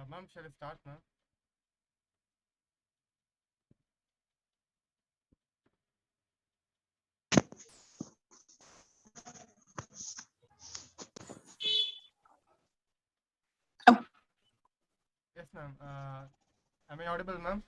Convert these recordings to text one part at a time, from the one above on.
Ma'am, shall I start, ma'am? Yes, ma'am. Am I audible, ma'am?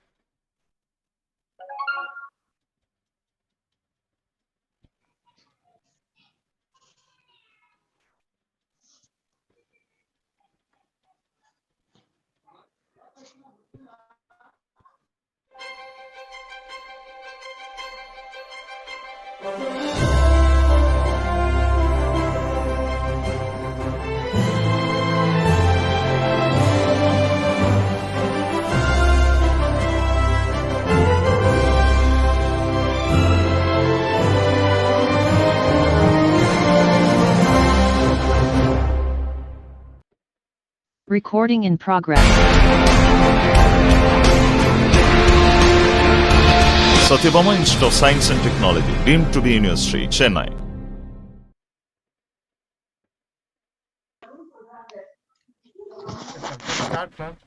Recording in progress. Satyabama Institute of Science and Technology, deemed to be University, Chennai. Yes, ma'am. Shall I start, ma'am?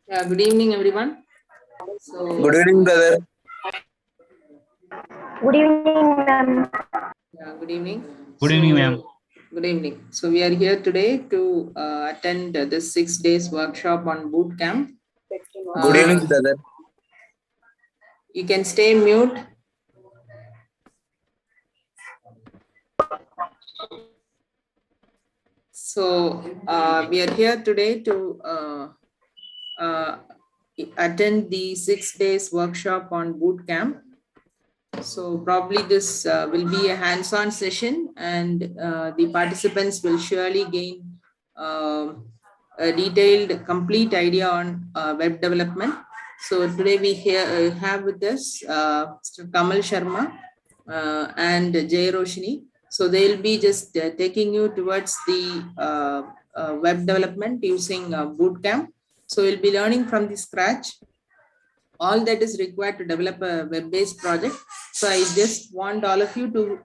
Yeah, good evening, everyone. So, Good evening, brother. Good evening, ma'am. yeah, good evening. Good evening, ma'am. Good evening. So, we are here today to attend this 6 days workshop on boot camp. Good evening, brother. You can stay mute. So, we are here today to attend the 6 days workshop on boot camp. So probably this will be a hands-on session, and the participants will surely gain a detailed, complete idea on web development. So today we have with us Mr. Kamal Sharma and Jay Roshini. So they'll be just taking you towards the web development using Bootcamp. So we'll be learning from the scratch all that is required to develop a web-based project. So I just want all of you to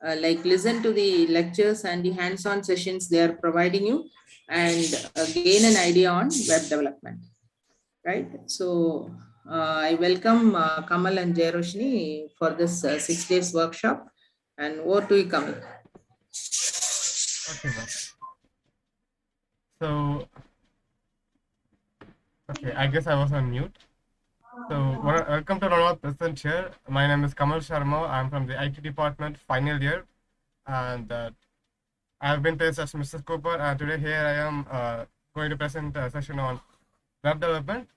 like listen to the lectures and the hands-on sessions they are providing you, and gain an idea on web development, right? So I welcome Kamal and Jay Roshni for this 6 days workshop, and over to you, Kamal. Okay, ma'am. So, okay, I guess I was on mute. So, welcome to our present here. My name is Kamal Sharma. I'm from the IT department, final year, and I have been placed as Mr. Cooper. And today here I am going to present a session on web development.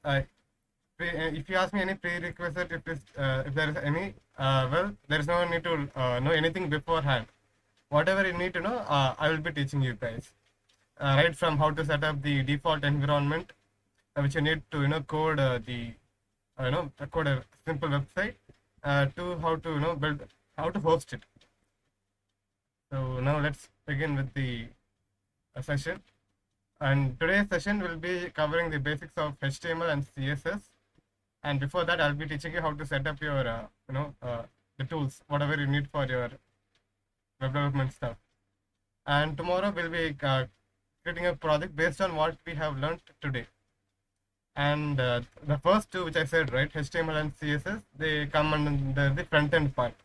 If you ask me any prerequisite, if there is any, well, there is no need to know anything beforehand. Whatever you need to know, I will be teaching you guys. Right from how to set up the default environment, which you need to code code a simple website, to how to build, how to host it. So now let's begin with the session. And today's session will be covering the basics of HTML and CSS. And before that, I'll be teaching you how to set up your the tools, whatever you need for your web development stuff. And tomorrow we'll be creating a project based on what we have learned today. And the first two, which I said, right, HTML and CSS, they come under the front end part.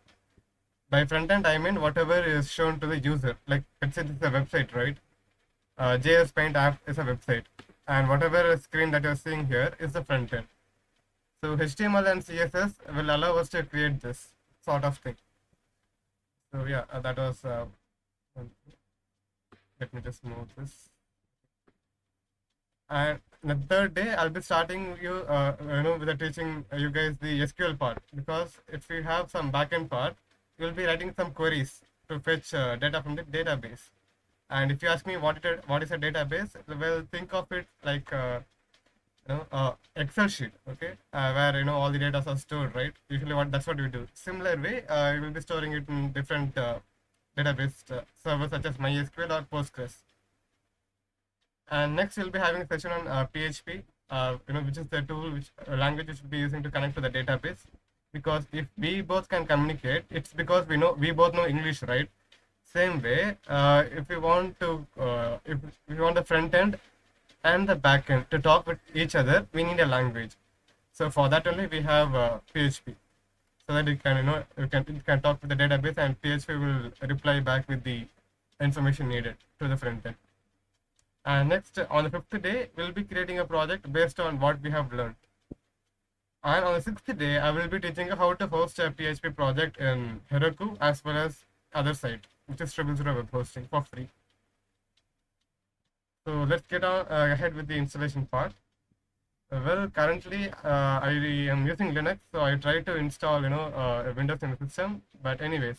By front end, I mean whatever is shown to the user. Like, let's say this is a website, right? JS Paint app is a website, and whatever screen that you're seeing here is the front end. So HTML and CSS will allow us to create this sort of thing. So yeah, that was. Let me just move this. And the third day, I'll be starting you, with the teaching you guys the SQL part, because if you have some backend part, you'll be writing some queries to fetch data from the database. And if you ask me what is a database, well, think of it like Excel sheet, okay, where all the data are stored, right? Usually, that's what we do. Similar way, you will be storing it in different database servers such as MySQL or Postgres. And next, we'll be having a session on PHP, which is the tool, which language we should be using to connect to the database. Because if we both can communicate, it's because we both know English, right? Same way, if you want to, if you want the front end and the back end to talk with each other, we need a language. So for that only we have PHP, so that you can talk with the database, and PHP will reply back with the information needed to the front end. And next, on the 5th day, we'll be creating a project based on what we have learned. And on the 6th day, I will be teaching you how to host a PHP project in Heroku as well as other site, which is 000 web hosting for free. So let's get on ahead with the installation part. Well, currently I am using Linux, so I try to install Windows in the system. But anyways,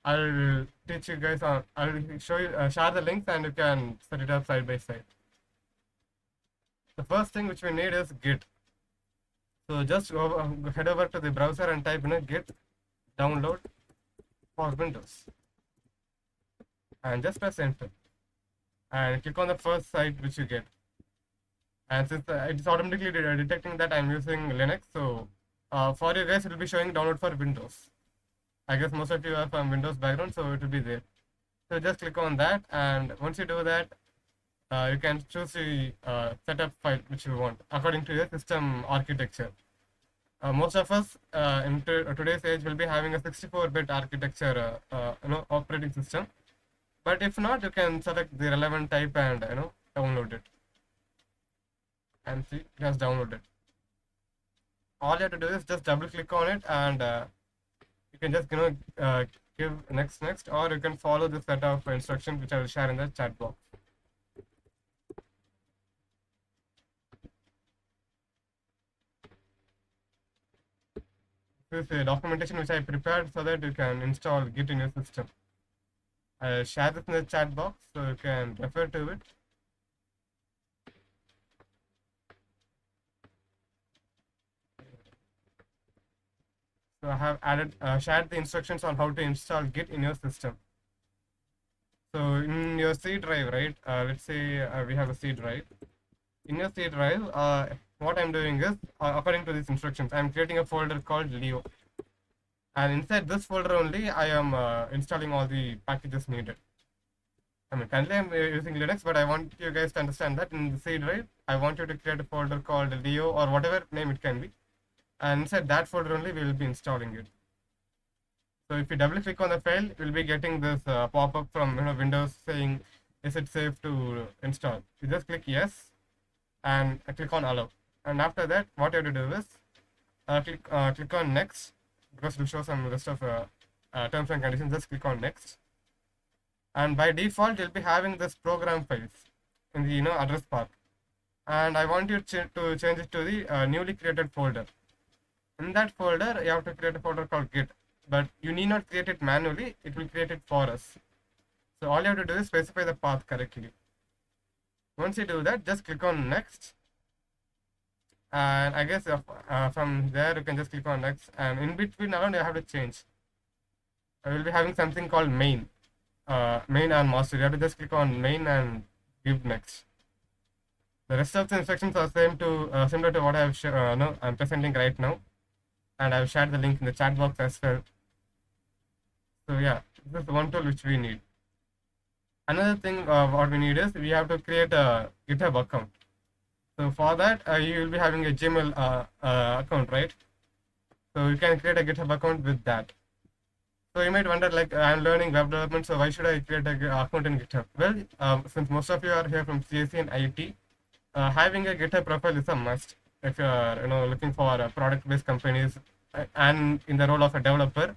I'll teach you guys on. I'll show you share the links, and you can set it up side by side. The first thing which we need is Git. So just head over to the browser and type in Git download for Windows, and just press enter, and click on the first site which you get. And since it's automatically detecting that I'm using Linux, so for you guys it will be showing download for Windows. I guess most of you are from Windows background, so it will be there. So just click on that, and once you do that, you can choose the setup file which you want according to your system architecture. Most of us in today's age will be having a 64-bit architecture, operating system. But if not, you can select the relevant type and download it. And see, it has downloaded. All you have to do is just double click on it, and you can just give next, or you can follow the set of instructions which I will share in the chat box. This is a documentation which I prepared so that you can install Git in your system. I'll share this in the chat box so you can refer to it. So I have shared the instructions on how to install Git in your system. So in your C drive, right? Let's say we have a C drive. In your C drive, what I'm doing is, according to these instructions, I'm creating a folder called Leo. And inside this folder only, I am installing all the packages needed. I mean, currently I'm using Linux, but I want you guys to understand that in the C drive, I want you to create a folder called Leo, or whatever name it can be. And inside that folder only, we will be installing it. So if you double click on the file, you'll be getting this pop-up from Windows saying, is it safe to install? You just click yes, and click on allow. And after that, what you have to do is click on next, because it will show some list of terms and conditions. Just click on next, and by default you'll be having this program files in the address bar, and I want you to change it to the newly created folder. In that folder, you have to create a folder called Git, but you need not create it manually. It will create it for us. So all you have to do is specify the path correctly. Once you do that, just click on next, and I guess from there you can just click on next, and in between around you have to change. I will be having something called main and master. You have to just click on main and give next. The rest of the instructions are similar to what I'm presenting right now, and I've shared the link in the chat box as well. So yeah, this is one tool which we need. Another thing what we need is we have to create a GitHub account. So for that, you will be having a Gmail account, right? So you can create a GitHub account with that. So you might wonder, like, I'm learning web development, so why should I create an account in GitHub? Well, since most of you are here from CSE and IT, having a GitHub profile is a must. If you are looking for product-based companies and in the role of a developer,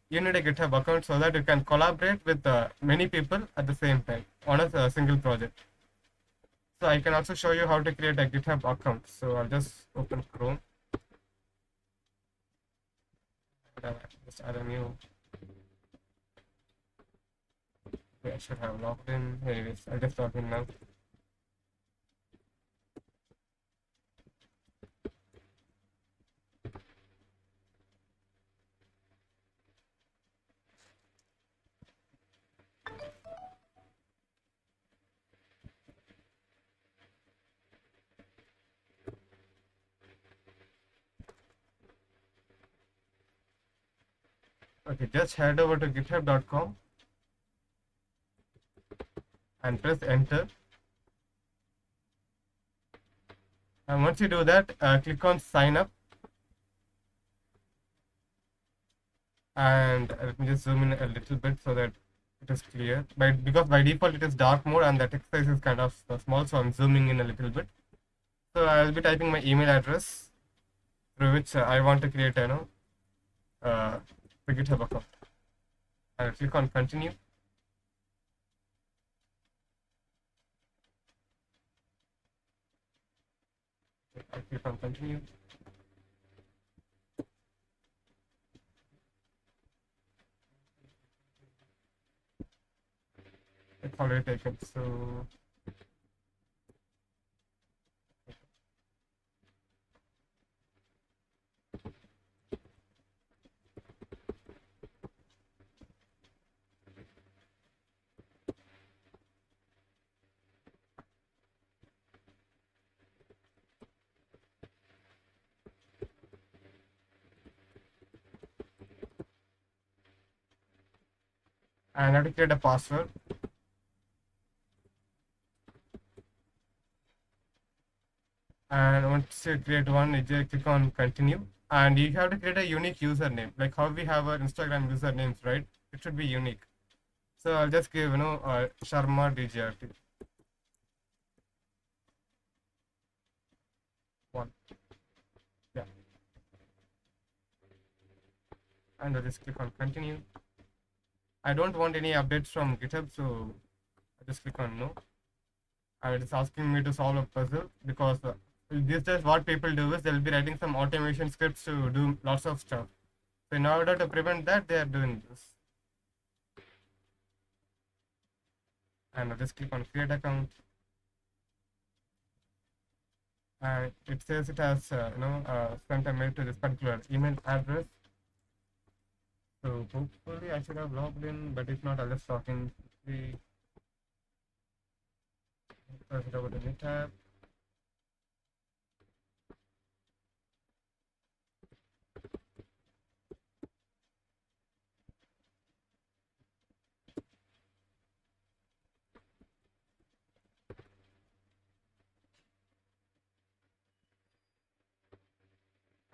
you need a GitHub account so that you can collaborate with many people at the same time on a single project. So I can also show you how to create a GitHub account. So I'll just open Chrome. Just add a new. Okay, I should have logged in. Anyways, I'll just log in now. Okay, just head over to github.com and press enter. And once you do that, click on sign up. And let me just zoom in a little bit so that it is clear. Because by default it is dark mode and the text size is kind of small, so I'm zooming in a little bit. So I'll be typing my email address through which I want to create the GitHub account. I'll click on continue. I'll click on continue. It's already taken, so I have to create a password. And once you create one, you just click on continue. And you have to create a unique username, like how we have our Instagram usernames, right? It should be unique. So I'll just give Sharma DGRT. One. Yeah. And I'll just click on continue. I don't want any updates from GitHub, so I just click on no. And it's asking me to solve a puzzle because these days what people do is they'll be writing some automation scripts to do lots of stuff. So in order to prevent that, they are doing this. And I'll just click on create account. And it says it has sent a mail to this particular email address. So hopefully I should have logged in, but if not, I'll just log in. Press it over the new tab.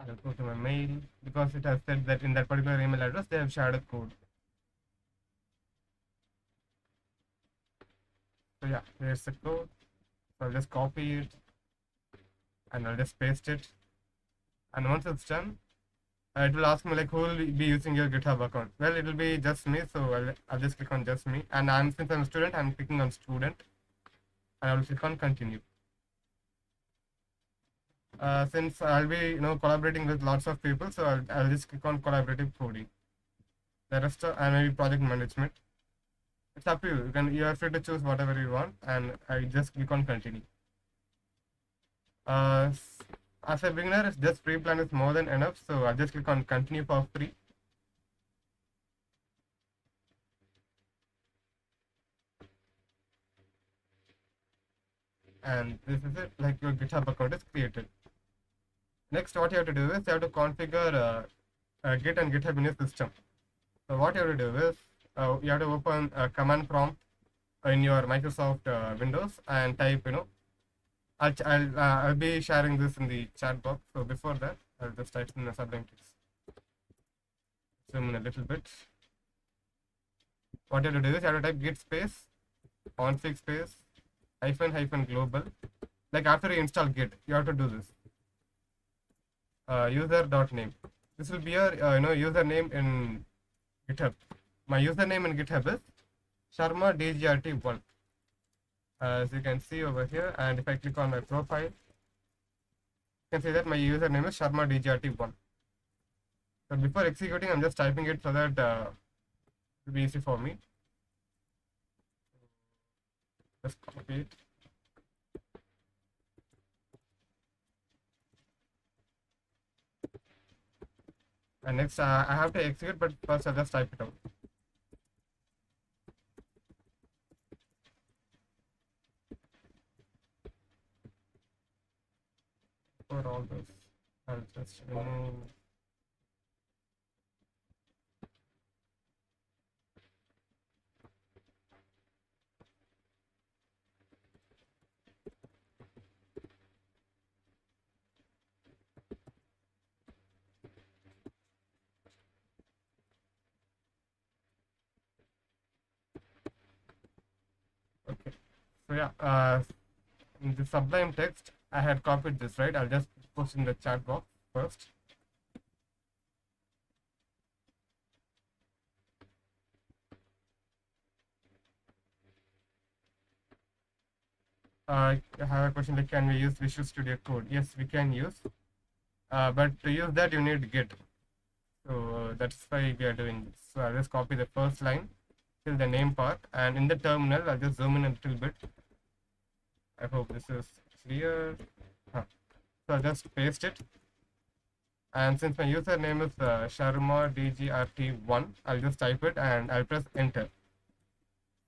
I'll go to my mail because it has said that in that particular email address they have shared a code. So yeah, here's the code. So I'll just copy it and I'll just paste it. And once it's done, it will ask me like who will be using your GitHub account. Well, it will be just me, so I'll just click on just me. And since I'm a student, I'm clicking on student, and I'll click on continue. Since I'll be collaborating with lots of people, so I'll just click on collaborative coding. The rest and maybe project management. It's up to you. You are free to choose whatever you want, and I just click on continue. As a beginner, just free plan is more than enough, so I'll just click on continue for free. And this is it, like your GitHub account is created. Next, what you have to do is you have to configure Git and GitHub in your system. So what you have to do is you have to open a command prompt in your Microsoft Windows and type, I'll be sharing this in the chat box. So before that, I'll just type in the Sublime Text. Zoom in a little bit. What you have to do is you have to type git space config space -- global. Like after you install Git, you have to do this. User.name. This will be your username in GitHub. My username in GitHub is Sharma DGRT1. As you can see over here, and if I click on my profile, you can see that my username is Sharma DGRT1. So before executing, I'm just typing it so that it will be easy for me. Just copy it. And next, I have to execute, but first I'll just type it out. For all this, I'll just remove. So yeah, in the Sublime text, I had copied this, right? I'll just post in the chat box first. I have a question like, can we use Visual Studio Code? Yes, we can use, but to use that you need Git. So that's why we are doing this. So I'll just copy the first line till the name part, and in the terminal I'll just zoom in a little bit. I hope this is clear. So I'll just paste it. And since my username is Sharma DGRT1, I'll just type it and I'll press enter.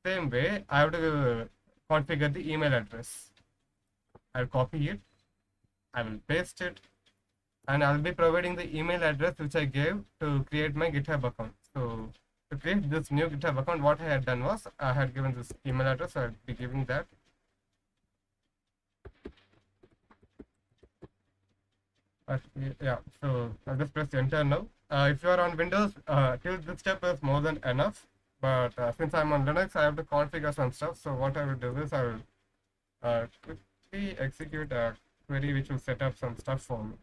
Same way, I have to configure the email address. I'll copy it, I will paste it, and I'll be providing the email address which I gave to create my GitHub account. So to create this new GitHub account, what I had done was I had given this email address, so I'll be giving that. Yeah, so I'll just press enter now. If you are on Windows, till this step is more than enough. But since I'm on Linux, I have to configure some stuff. So what I will do is I will quickly execute a query which will set up some stuff for me.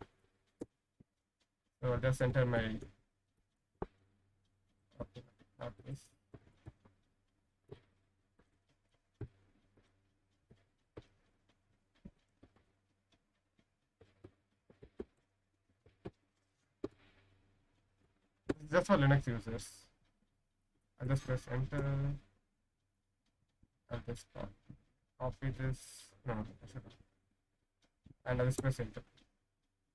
So I'll just enter my this. Just for Linux users. I'll just press enter. I'll just copy this. No, and I'll just press enter.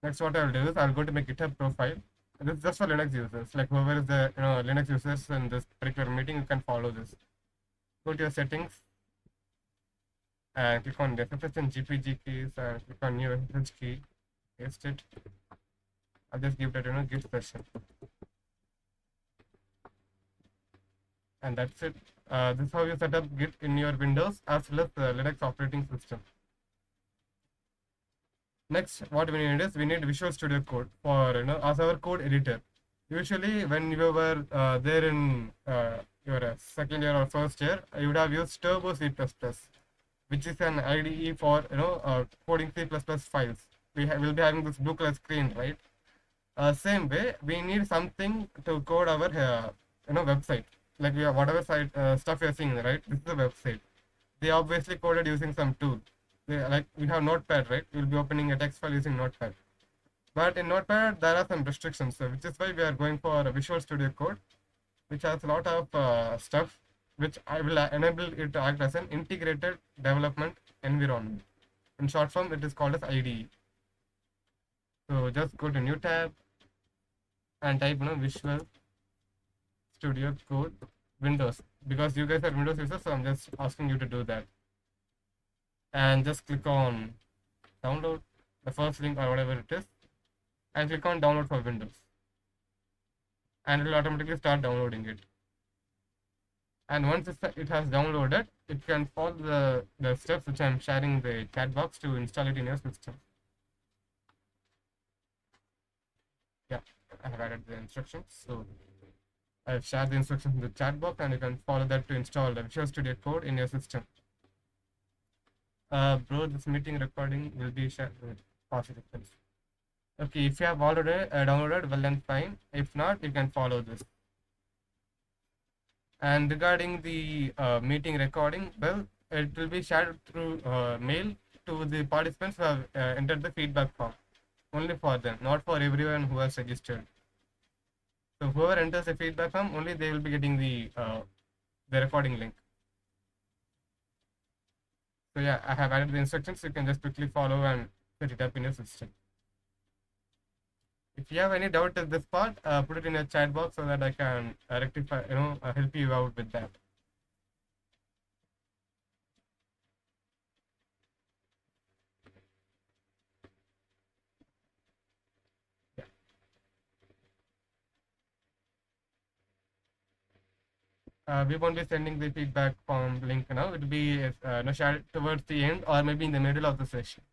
Next, what I'll do is I'll go to my GitHub profile. This is just for Linux users. Like whoever is the Linux users in this particular meeting, you can follow this. Go to your settings and click on the FFS and GPG keys and click on new FFS key. Paste it. I'll just give that Git session. And that's it. This is how you set up Git in your Windows as well as the Linux operating system. Next, what we need is we need Visual Studio Code for as our code editor. Usually, when you were there in your second year or first year, you would have used Turbo C++, which is an IDE for coding C++ files. Will be having this blue color screen, right? Same way, we need something to code our website. Like whatever site stuff you're seeing, right? This is a website. They obviously coded using some tool. Like we have Notepad, right? We'll be opening a text file using Notepad. But in Notepad, there are some restrictions, so which is why we are going for a Visual Studio Code, which has a lot of stuff, which I will enable it to act as an integrated development environment. In short form, it is called as IDE. So just go to New tab and type Visual Studio Code Windows, because you guys are Windows users, so I'm just asking you to do that. And just click on download the first link or whatever it is, and click on download for Windows, and it will automatically start downloading it. And once it has downloaded, it can follow the steps which I'm sharing in the chat box to install it in your system. Yeah, I have added the instructions, so I've shared the instructions in the chat box, and you can follow that to install the Visual Studio Code in your system. Bro, this meeting recording will be shared with participants. Okay, if you have already downloaded, well then fine. If not, you can follow this. And regarding the meeting recording, well, it will be shared through mail to the participants who have entered the feedback form. Only for them, not for everyone who has registered. So whoever enters the feedback form, only they will be getting the recording link. So yeah, I have added the instructions. You can just quickly follow and set it up in your system. If you have any doubt at this part, put it in your chat box so that I can rectify, help you out with that. We won't be sending the feedback form link now. It will be shared towards the end or maybe in the middle of the session.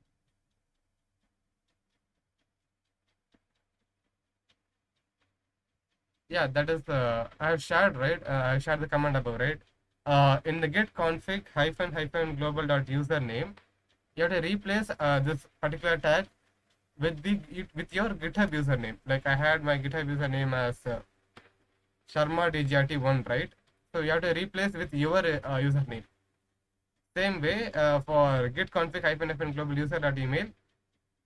Yeah, that is I have shared, right? I shared the command above, right? in the git config -- global.username, you have to replace this particular tag with with your GitHub username. Like I had my GitHub username as Sharma DGRT1, right? So you have to replace with your username. Same way for git config -- global user.email,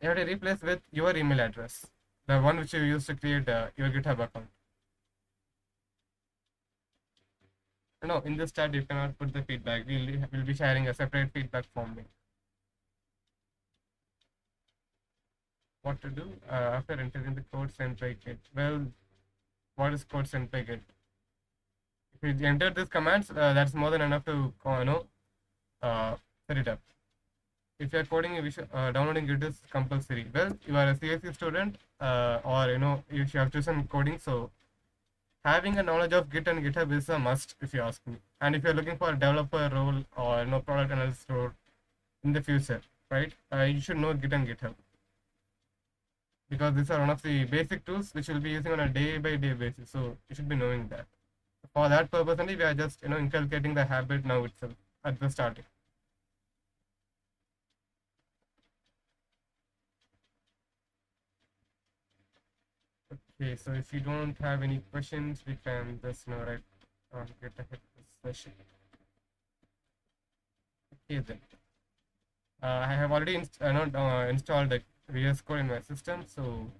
you have to replace with your email address, the one which you use to create your GitHub account. No, in this chat you cannot put the feedback. We'll be sharing a separate feedback form link. What to do after entering the code sent by Git? Well, what is code sent by Git? If you enter these commands, that's more than enough to set it up. If you are coding, downloading Git is compulsory. Well, you are a CSE student, or if you have chosen coding, so having a knowledge of Git and GitHub is a must, if you ask me. And if you're looking for a developer role or product analyst role in the future, right? You should know Git and GitHub, because these are one of the basic tools which you'll be using on a day-by-day basis. So you should be knowing that. For that purpose only, we are just inculcating the habit now itself at the starting. Okay, so if you don't have any questions, we can just get ahead with this session. Okay then. I have already installed the VS Code in my system, so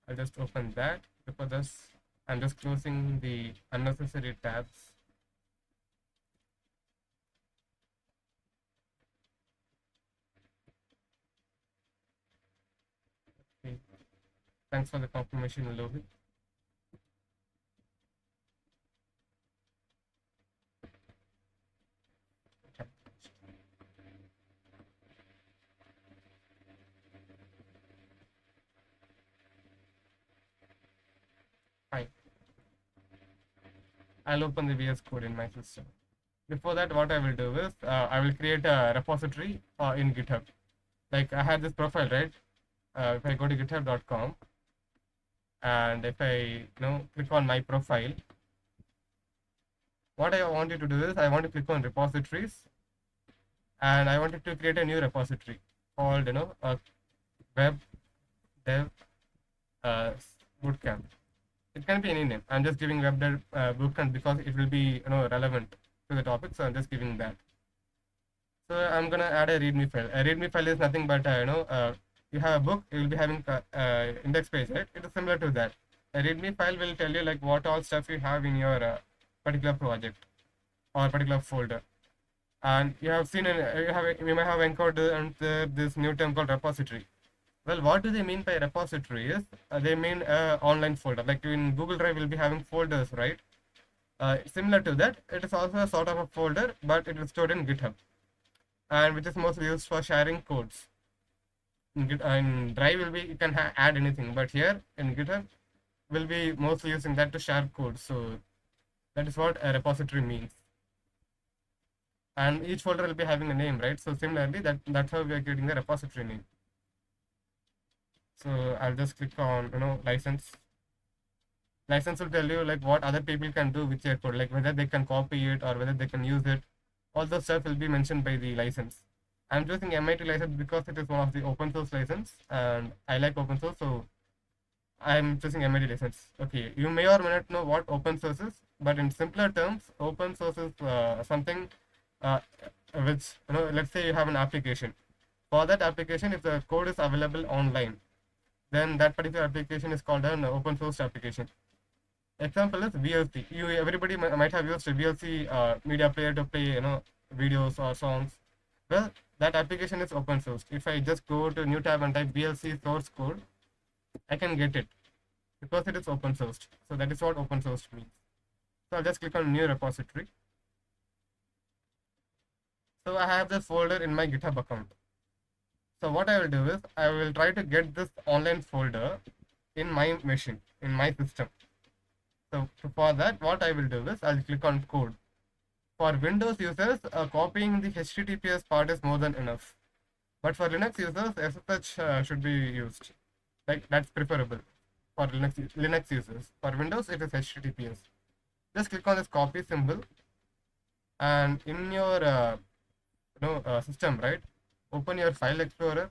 I'll just open that. Before this, I'm just closing the unnecessary tabs. Okay. Thanks for the confirmation, Lohit. Fine. I'll open the VS Code in my system. Before that, what I will do is I will create a repository in GitHub. Like I had this profile, right? If I go to github.com and if I click on my profile, what I want you to do is I want to click on repositories, and I wanted to create a new repository called web dev bootcamp. It can be any name. I'm just giving web dev bootcamp because it will be relevant to the topic, so I'm just giving that. So I'm gonna add a readme file. A readme file is nothing but you have a book, you will be having index page, right? It is similar to that. A readme file will tell you like what all stuff you have in your particular project or particular folder. And you have seen you may have encountered this new term called repository. Well, what do they mean by repository is they mean online folder. Like in Google Drive, we'll be having folders, right? Similar to that, it is also a sort of a folder, but it is stored in GitHub, and which is mostly used for sharing codes. In Drive will be you can add anything, but here in GitHub will be mostly using that to share code. So that is what a repository means. And each folder will be having a name, right? So similarly, that's how we are getting the repository name. So I'll just click on license. License will tell you like what other people can do with your code, like whether they can copy it or whether they can use it. All those stuff will be mentioned by the license. I'm choosing MIT license because it is one of the open source license, and I like open source, so I'm choosing MIT license. Okay, you may or may not know what open source is, but in simpler terms, open source is something which let's say you have an application. For that application, if the code is available online, then that particular application is called an open source application. Example is VLC. Everybody might have used a VLC media player to play videos or songs. Well, that application is open source. If I just go to new tab and type VLC source code, I can get it because it is open sourced. So that is what open source means. So I'll just click on new repository. So I have this folder in my GitHub account. So what I will do is I will try to get this online folder in my machine, in my system. So for that, what I will do is I'll click on code. For Windows users, copying the HTTPS part is more than enough. But for Linux users, SSH should be used. Like that's preferable for Linux users. For Windows, it is HTTPS. Just click on this copy symbol. And in your system, right, open your file explorer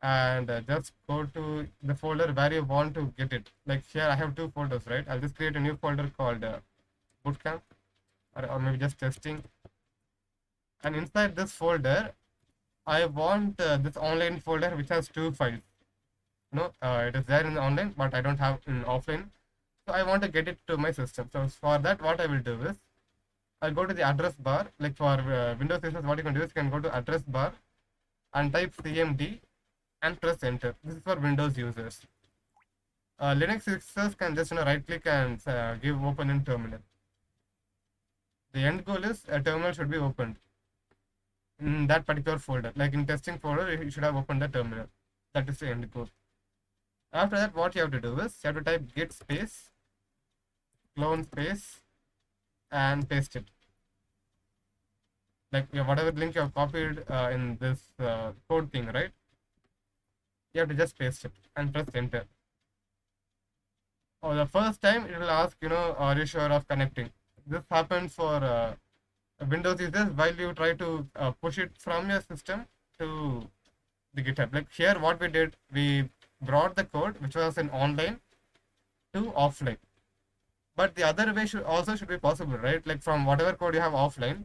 and just go to the folder where you want to get it. Like here I have two folders, right? I'll just create a new folder called bootcamp, or maybe just testing. And inside this folder I want this online folder which has two files. It is there in the online, but I don't have in offline. So I want to get it to my system. So for that, what I will do is I'll go to the address bar. Like for Windows users, what you can do is you can go to address bar and type CMD and press enter. This is for Windows users. Linux users can just right click and give open in terminal. The end goal is a terminal should be opened in that particular folder. Like in testing folder, you should have opened the terminal. That is the end goal. After that, what you have to do is you have to type git space clone space and paste it. Like whatever link you have copied in this code thing, right? You have to just paste it and press enter. The first time it will ask, are you sure of connecting? This happens for Windows users while you try to push it from your system to the GitHub. Like here, what we did, we brought the code which was in online to offline. But the other way should be possible, right? Like from whatever code you have offline,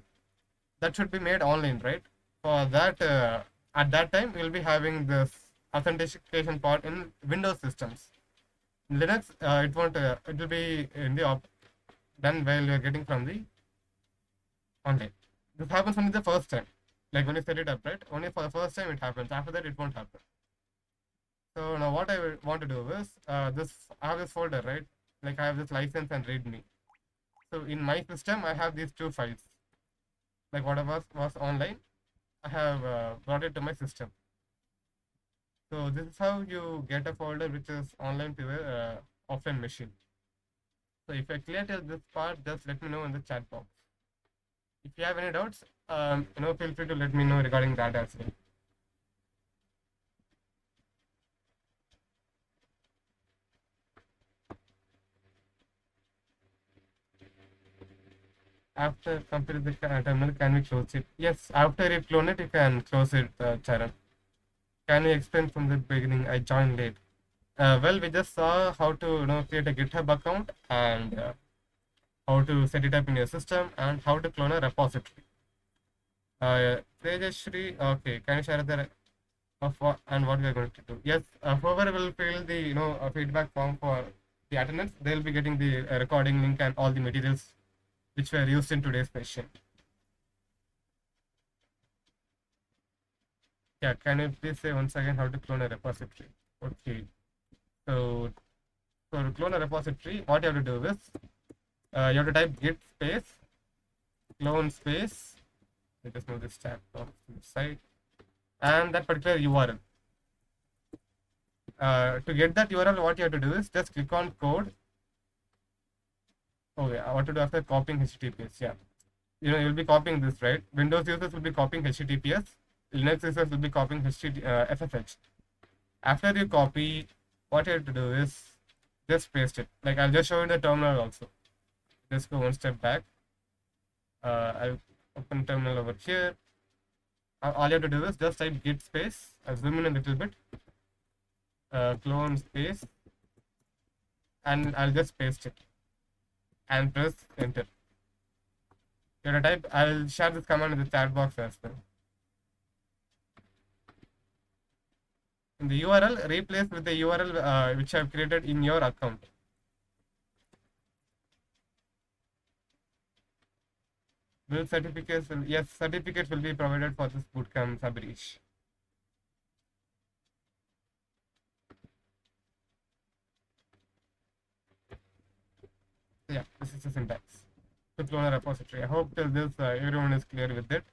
that should be made online, right? For that, at that time, we'll be having this authentication part in Windows systems. In Linux, it won't. It will be in the done while you're getting from the online. This happens only the first time. Like when you set it up, right? Only for the first time it happens. After that, it won't happen. So now what I want to do is I have this folder, right? Like I have this license and readme. So in my system, I have these two files. Like whatever was online, I have brought it to my system. So this is how you get a folder which is online to your offline machine. So if I clear till this part, just let me know in the chat box. If you have any doubts, feel free to let me know regarding that as well. After completing the terminal, can we close it? Yes, after you clone it, you can close it, Charan. Can you explain from the beginning? I joined late. Well, we just saw how to create a GitHub account and how to set it up in your system and how to clone a repository. Tejashri, okay, can you share the of what and what we are going to do? Yes, whoever will fill the feedback form for the attendance, they'll be getting the recording link and all the materials which were used in today's session. Yeah, can you please say once again how to clone a repository? Okay, so to clone a repository, what you have to do is you have to type git space clone space. Let us move this tab off to the side and that particular URL. To get that URL, what you have to do is just click on code. Okay, what to do after copying HTTPS? Yeah, you'll be copying this, right? Windows users will be copying HTTPS. Linux users will be copying SSH. After you copy, what you have to do is just paste it. Like I'll just show you the terminal also. Just go one step back. I'll open terminal over here. All you have to do is just type git space. I'll zoom in a little bit. Clone space, and I'll just paste it and press enter. You have to type. I'll share this command in the chat box as well. In the URL, replace with the URL which I have created in your account. Will certificates? Yes, certificates will be provided for this bootcamp, Sabrish. Yeah, this is the syntax to clone a repository. I hope till this everyone is clear with it.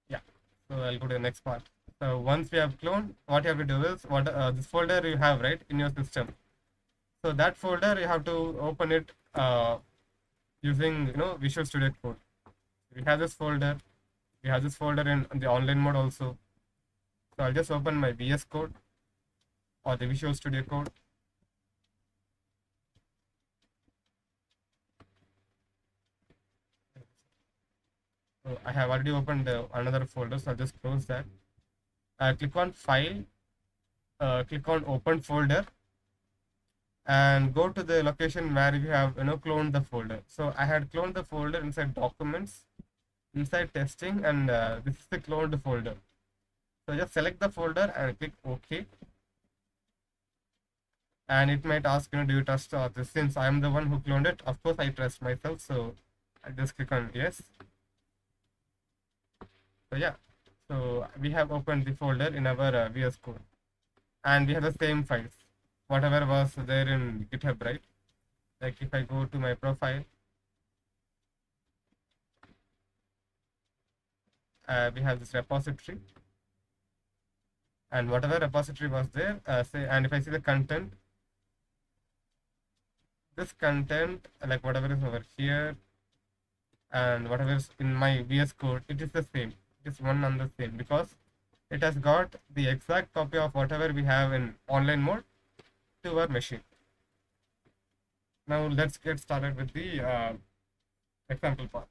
Yeah, so I'll go to the next part. So once we have cloned, what you have to do is this folder you have right in your system. So that folder you have to open it using Visual Studio Code. We have this folder. We have this folder in the online mode also. So I'll just open my VS Code or the Visual Studio Code. So I have already opened another folder, so I'll just close that. Click on File, click on Open Folder, and go to the location where you have cloned the folder. So I had cloned the folder inside Documents, inside Testing, and this is the cloned folder. So just select the folder and click OK. And it might ask, do you trust this? Since I am the one who cloned it, of course I trust myself. So I just click on yes. So yeah, so we have opened the folder in our VS Code, and we have the same files, whatever was there in GitHub, right? Like if I go to my profile, we have this repository, and whatever repository was there, and if I see the content, this content, like whatever is over here, and whatever is in my VS Code, it is the same. It is one and the same because it has got the exact copy of whatever we have in online mode to our machine. Now let's get started with the example part.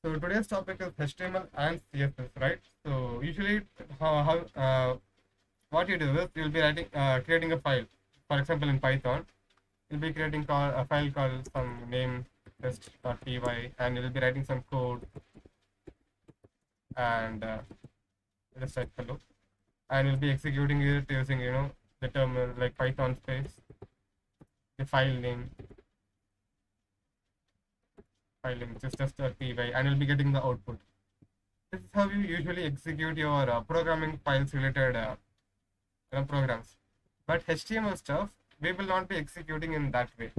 So today's topic is HTML and CSS, right? So usually, what you do is you'll be creating a file. For example, in Python, you'll be creating a file called some name test.py, and you'll be writing some code, and just type hello, and you'll be executing it using the terminal like Python space, the file name, just.py, and you'll be getting the output. This is how you usually execute your programming files related programs. But HTML stuff, we will not be executing in that way.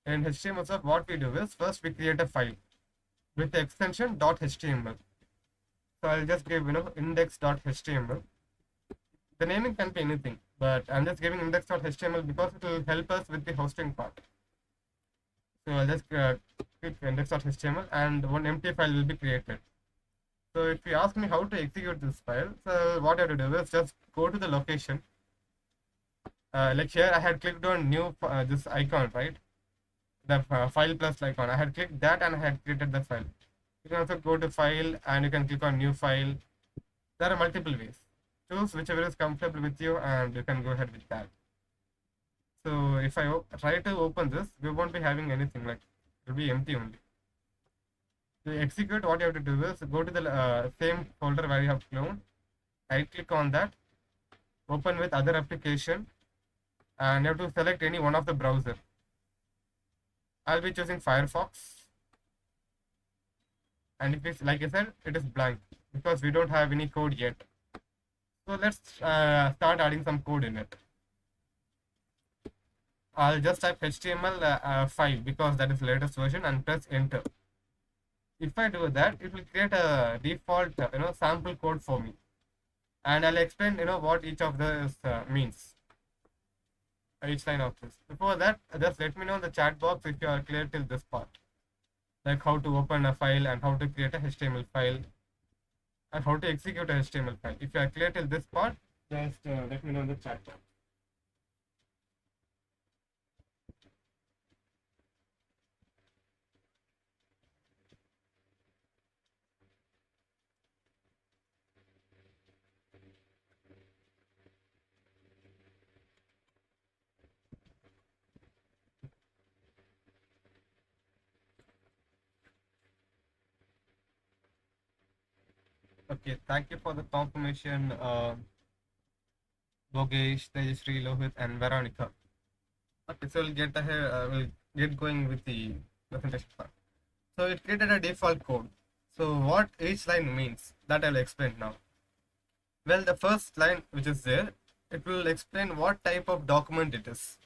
In HTML stuff, what we do is first we create a file with the extension .html. So I'll just give index.html. The naming can be anything, but I'm just giving index.html because it will help us with the hosting part. So I'll just click index.html, and one empty file will be created. So if you ask me how to execute this file, so what I have to do is just go to the location. Like here, I had clicked on new this icon, right? The file plus icon. I had clicked that and I had created the file. You can also go to file and you can click on new file. There are multiple ways. Choose whichever is comfortable with you and you can go ahead with that. So if I try to open this, we won't be having anything, like it will be empty only. To execute, what you have to do is go to the same folder where you have cloned, right click on that, open with other application, and you have to select any one of the browser. I'll be choosing Firefox, and if it's like I said, it is blank because we don't have any code yet. So let's start adding some code in it. I'll just type HTML5 because that is the latest version and press enter. If I do that, it will create a default sample code for me, and I'll explain what each of this means, each line of this. Before that, just let me know in the chat box if you are clear till this part, like how to open a file and how to create a HTML file and how to execute a HTML file. If you are clear till this part, just let me know in the chat box. Okay, thank you for the confirmation, Bogesh, Tejashree, Lohit, and Veronica. Okay, so we'll get going with the presentation part. So it created a default code. So what each line means, that I'll explain now. Well, the first line which is there, it will explain what type of document it is.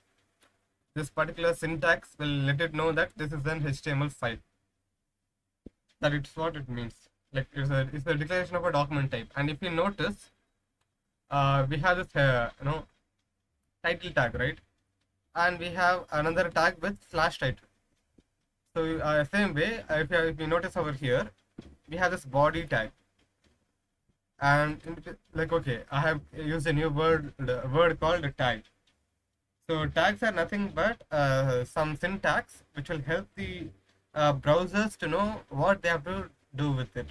This particular syntax will let it know that this is an HTML file. That it's what it means. Like it's a declaration of a document type. And if you notice, we have this title tag, right? And we have another tag with slash title. So same way, if you notice over here, we have this body tag. And like okay, I have used a new word called tag. So tags are nothing but some syntax which will help the browsers to know what they have to do with it.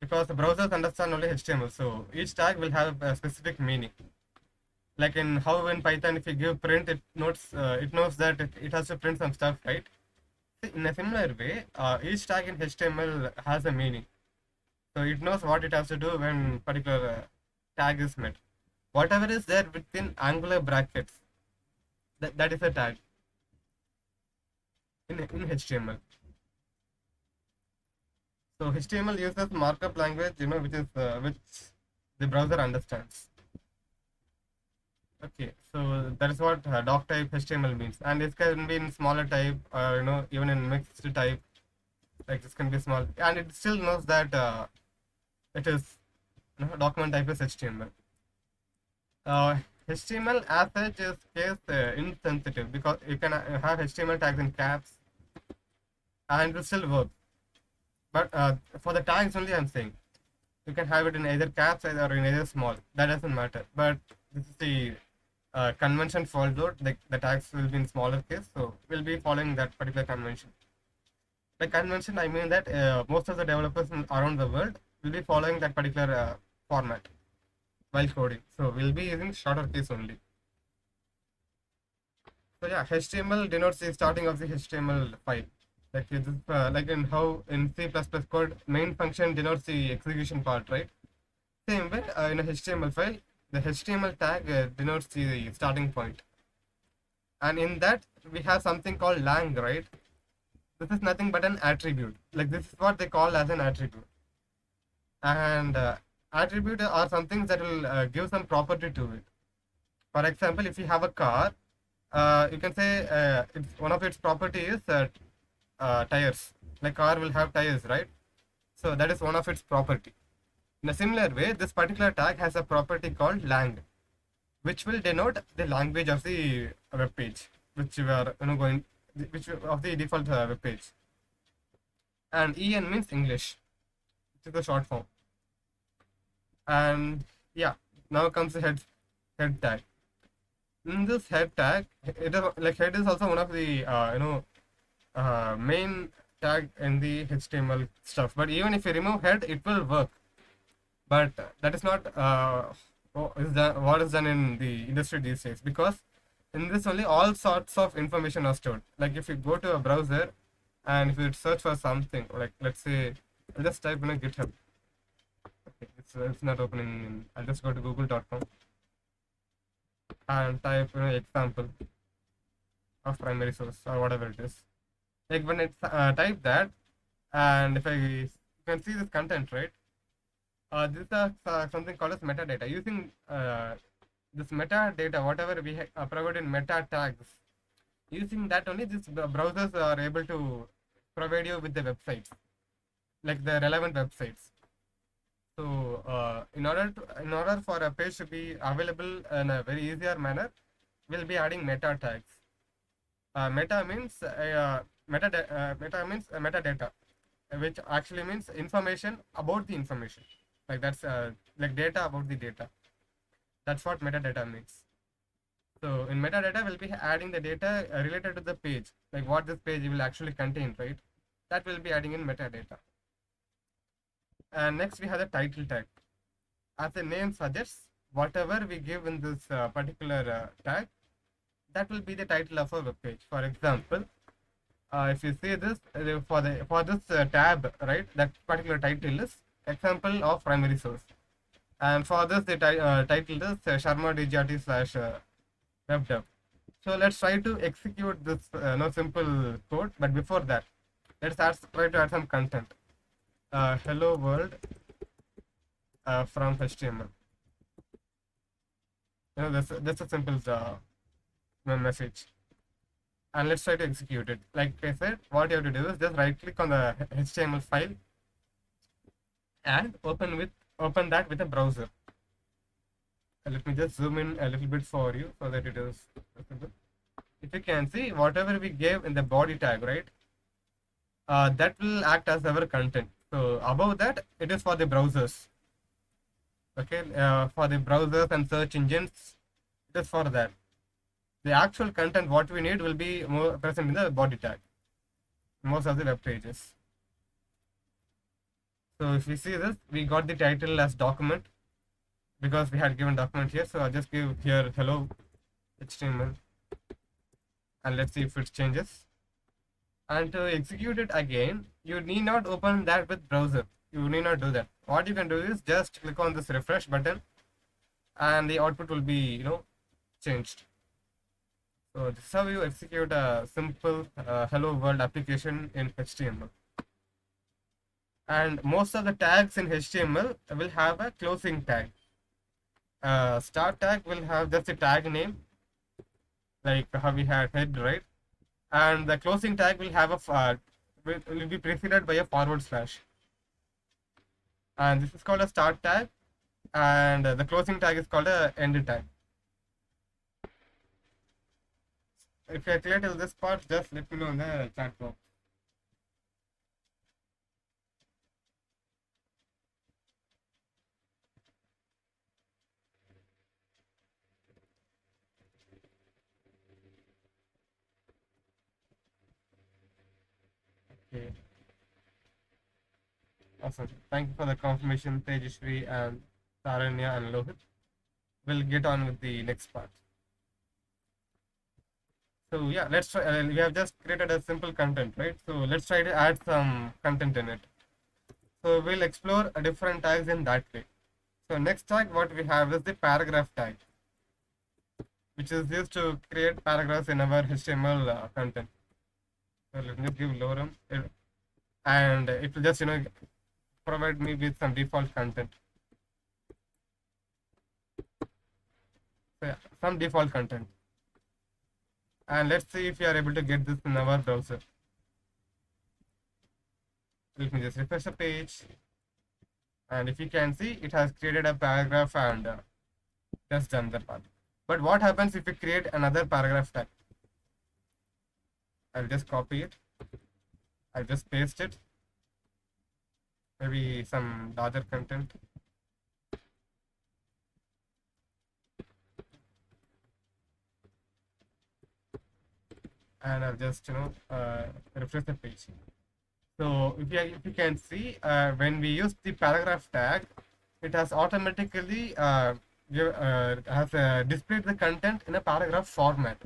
Because the browsers understand only HTML, so each tag will have a specific meaning. Like in how in Python, if you give print, it knows that it has to print some stuff, right? In a similar way, each tag in HTML has a meaning. So it knows what it has to do when particular tag is met. Whatever is there within angular brackets, that is a tag in HTML. So HTML uses markup language, which the browser understands. Okay, so that is what doc type HTML means, and it can be in smaller type, or even in mixed type. Like this can be small, and it still knows that it is document type is HTML. HTML as such is case insensitive because you can have HTML tags in caps, and it will still work. But for the tags only, I'm saying you can have it in either caps or in either small. That doesn't matter. But this is the convention followed. The tags will be in smaller case, so we'll be following that particular convention. By convention, I mean that most of the developers around the world will be following that particular format while coding. So we'll be using shorter case only. So yeah, HTML denotes the starting of the HTML file. Like this, like in how in C++ code, main function denotes the execution part, right? Same way, in a HTML file, the HTML tag denotes the starting point. And in that, we have something called lang, right? This is nothing but an attribute. Like this is what they call as an attribute. And attribute are some things that will give some property to it. For example, if you have a car, you can say one of its property is tires. Like car will have tires, right? So that is one of its property. In a similar way, this particular tag has a property called lang, which will denote the language of the web page, which we are which of the default web page. And en means English, which is the short form. And yeah, now comes the head tag. In this head tag, it is like head is also one of the main tag in the HTML stuff. But even if you remove head, it will work. But that is not what is done in the industry these days, because in this only all sorts of information are stored. Like if you go to a browser and if you search for something, like let's say I'll just type in a GitHub. Okay, it's not opening. I'll just go to google.com and type example of primary source or whatever it is. Like when it's type that, and if you can see this content, right? This is something called as metadata. Using this metadata, whatever we provide in meta tags, using that only these browsers are able to provide you with the websites, like the relevant websites. So in order for a page to be available in a very easier manner, we'll be adding meta tags. Meta means metadata, which actually means information about the information. Like that's like data about the data. That's what metadata means. So in metadata, we'll be adding the data related to the page, like what this page will actually contain, right? That will be adding in metadata. And next we have the title tag. As the name suggests, whatever we give in this particular tag, that will be the title of a web page. For example, if you see this for this tab, right, that particular title is example of primary source, and for this the title is Sharma DGRT / webdev. So let's try to execute this simple code, but before that, let's try to add some content. Hello world from HTML. That's a simple message, and let's try to execute it. Like I said, what you have to do is just right click on the HTML file and open that with a browser. Let me just zoom in a little bit for you so that it is visible. If you can see, whatever we gave in the body tag, right, that will act as our content. So above that, it is for the browsers. Okay, for the browsers and search engines, it is for that. The actual content what we need will be more present in the body tag. most of the web pages. So if we see this, we got the title as document because we had given document here. So I'll just give here hello HTML and let's see if it changes. And to execute it again, you need not open that with browser. You need not do that. What you can do is just click on this refresh button and the output will be, changed. So this is how you execute a simple hello world application in HTML. And most of the tags in HTML will have a closing tag. Start tag will have just a tag name, like how we had head, right? And the closing tag will have a will be preceded by a forward slash. And this is called a start tag, and the closing tag is called a end tag. If you are clear till this part, just let me know in the chat box. Okay. Awesome. Thank you for the confirmation, Tejashri and Saranya and Lohit. We'll get on with the next part. So yeah, let's try. We have just created a simple content, right? So let's try to add some content in it. So we'll explore a different tags in that way. So next tag, what we have is the paragraph tag, which is used to create paragraphs in our HTML content. So let me give lorem, and it will just provide me with some default content. So yeah, some default content. And let's see if we are able to get this in our browser. Let me just refresh the page. And if you can see, it has created a paragraph and just done that part. But what happens if we create another paragraph tag? I'll just copy it. I'll just paste it. Maybe some larger content. And I'll just refresh the page. So if you can see, when we use the paragraph tag, it has automatically displayed the content in a paragraph format.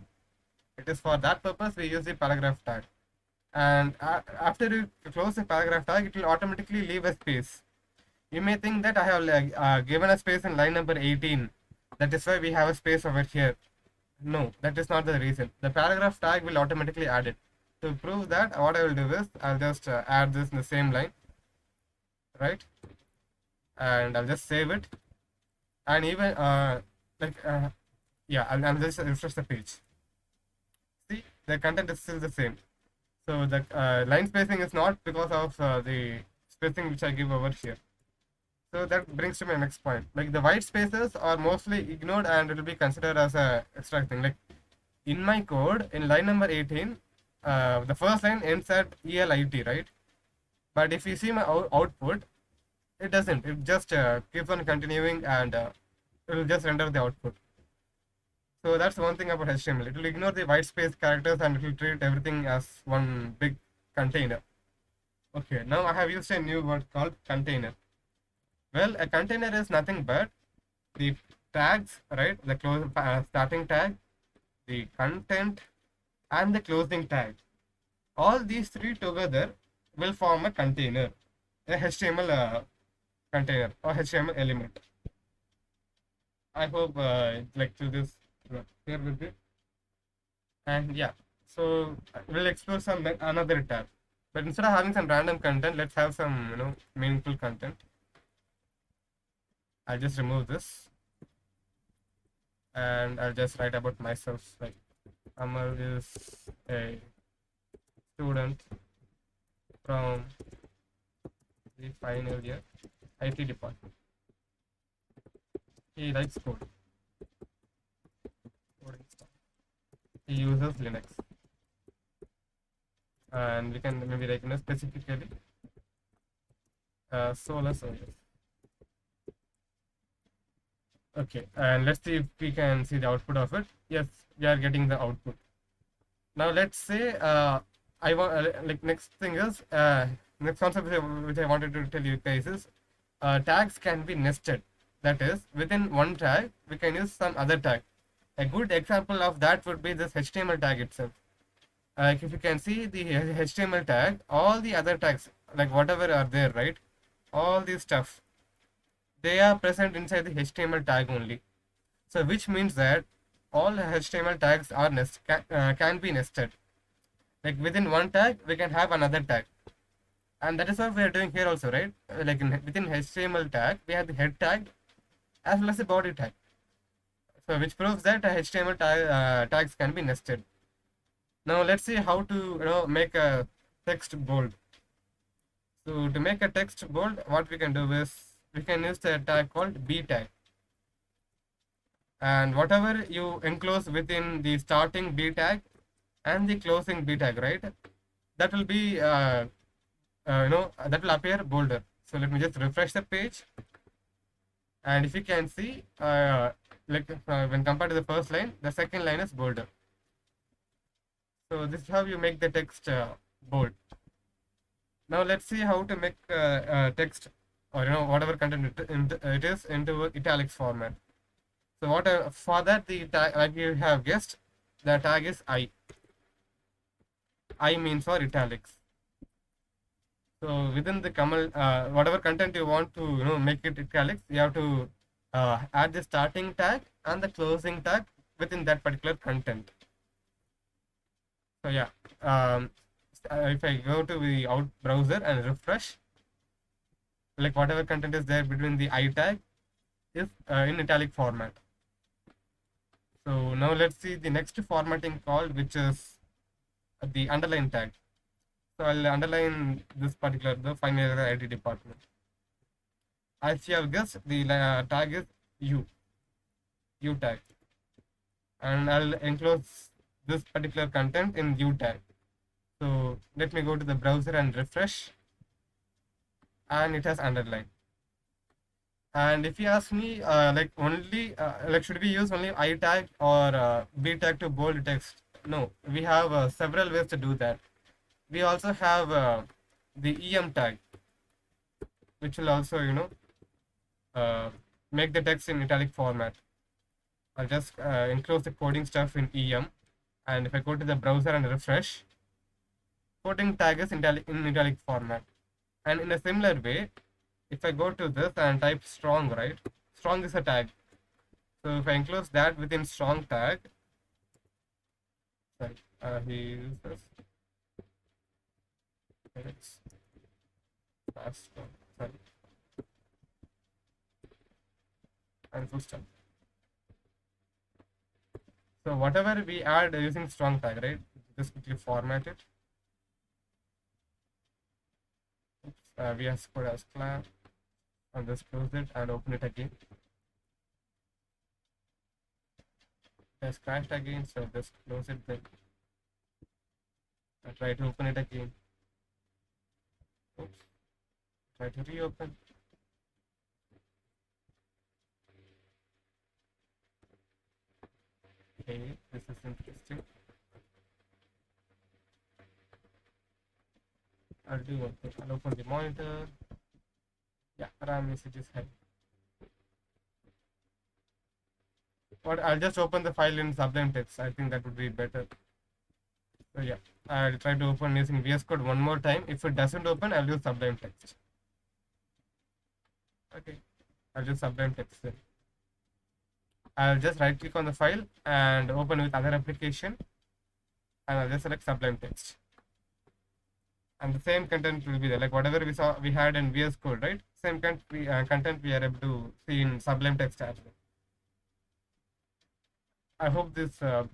It is for that purpose we use the paragraph tag. And after you close the paragraph tag, it will automatically leave a space. You may think that I have given a space in line number 18. That is why we have a space over here. No, that is not the reason. The paragraph tag will automatically add it. To prove that, what I will do is I'll just add this in the same line, right? And I'll just save it. And even yeah, I'll just refresh the page. See, the content is still the same. So the line spacing is not because of the spacing which I give over here. So that brings to my next point. Like the white spaces are mostly ignored and it will be considered as a extra thing. Like in my code, in line number 18, the first line ends at ELIT, right? But if you see my output, it doesn't. It just keeps on continuing and it will just render the output. So that's one thing about HTML. It will ignore the white space characters and it will treat everything as one big container. Okay, now I have used a new word called container. Well, a container is nothing but the tags, right? The starting tag, the content, and the closing tag. All these three together will form a container, a HTML container or HTML element. I hope like to this clear with it. And yeah, so we'll explore some another tab. But instead of having some random content, let's have some meaningful content. I'll just remove this and I'll just write about myself, like Amal is a student from the final year IT department. He likes coding stuff. He uses Linux. And we can maybe recognize specifically Solar Service. Okay, and let's see if we can see the output of it. Yes, we are getting the output. Now let's say I want like next thing is next concept which I wanted to tell you guys is tags can be nested. That is, within one tag we can use some other tag. A good example of that would be this HTML tag itself. Like if you can see the HTML tag, all the other tags, like whatever are there, right? All these stuff, they are present inside the HTML tag only. So which means that all HTML tags are can be nested. Like within one tag, we can have another tag, and that is what we are doing here also, right? Like within HTML tag, we have the head tag as well as the body tag. So which proves that HTML tags can be nested. Now let's see how to make a text bold. So to make a text bold, what we can do is we can use the tag called b tag, and whatever you enclose within the starting b tag and the closing b tag, right? That will be that will appear bolder. So let me just refresh the page, and if you can see, when compared to the first line, the second line is bolder. So this is how you make the text bold. Now let's see how to make text, or whatever content it is, into italics format. So for that, the tag, like you have guessed, the tag is I. I means for italics. So within the whatever content you want to make it italics, you have to add the starting tag and the closing tag within that particular content. So yeah, if I go to the out browser and refresh, like whatever content is there between the I tag is in italic format. So now let's see the next formatting called, which is the underline tag. So I'll underline this particular, the final year IT department. As you have guessed, the tag is U tag, and I'll enclose this particular content in U tag. So let me go to the browser and refresh, and it has underline. And if you ask me, should we use only I tag or B tag to bold text? No, we have several ways to do that. We also have the EM tag, which will also make the text in italic format. I'll just enclose the coding stuff in EM, and if I go to the browser and refresh, coding tag is in italic format. And in a similar way, if I go to this and type strong, right? Strong is a tag. So if I enclose that within strong tag, sorry, he uses it's fast, sorry, and full stop. So whatever we add using strong tag, right? Just quickly format it. We have code as class, and just close it and open it again. It has crashed again, so just close it then. I try to open it again. Oops. Try to reopen. Okay, this is interesting. I'll do one thing. I'll open the monitor. Yeah, RAM usage is high. But I'll just open the file in Sublime Text. I think that would be better. So yeah, I'll try to open using VS Code one more time. If it doesn't open, I'll use Sublime Text. Okay, I'll use Sublime Text then. I'll just right click on the file and open with other application, and I'll just select Sublime Text. And the same content will be there, like whatever we had in VS Code, right? Same content we are able to see in Sublime Text as well. I hope this the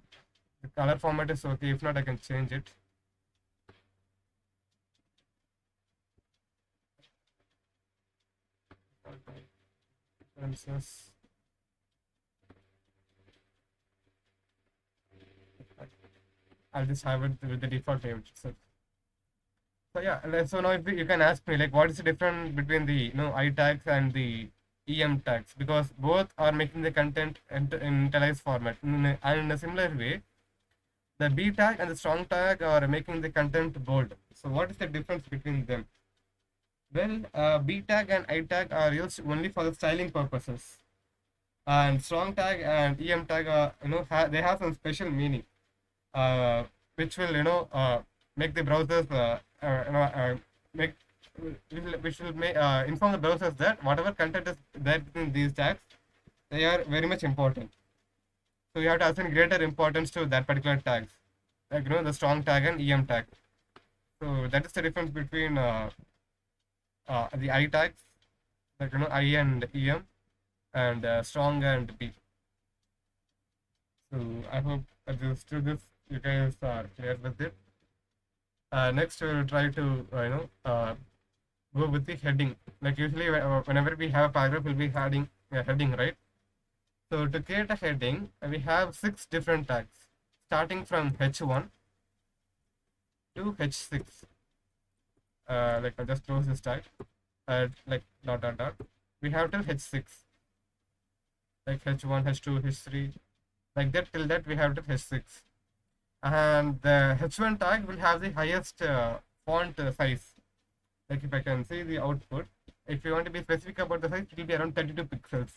color format is okay. If not, I can change it. I'll just have it with the default image itself. So yeah, so now if you can ask me, like, what is the difference between the I tags and the EM tags, because both are making the content in initialized format. And in a similar way, The B tag and the strong tag are making the content bold. So what is the difference between them? Well, B tag and I tag are used only for the styling purposes, and strong tag and EM tag are, they have some special meaning, uh, which will make the browsers make which will make inform the browsers that whatever content is there in these tags, they are very much important. So you have to assign greater importance to that particular tags, like the strong tag and EM tag. So that is the difference between the I tags, like I and EM, and strong and B. So I hope this you guys are clear with it. Next, we will try to go with the heading. Like usually, whenever we have a paragraph, we'll be adding a heading, right? So to create a heading, we have 6 different tags, starting from H1 to H6. Like I'll just close this tag. Like dot dot dot. We have till H6. Like H1, H2, H3. Like that till that we have till H6. And the H1 tag will have the highest font size. Like if I can see the output, if you want to be specific about the size, it will be around 32 pixels.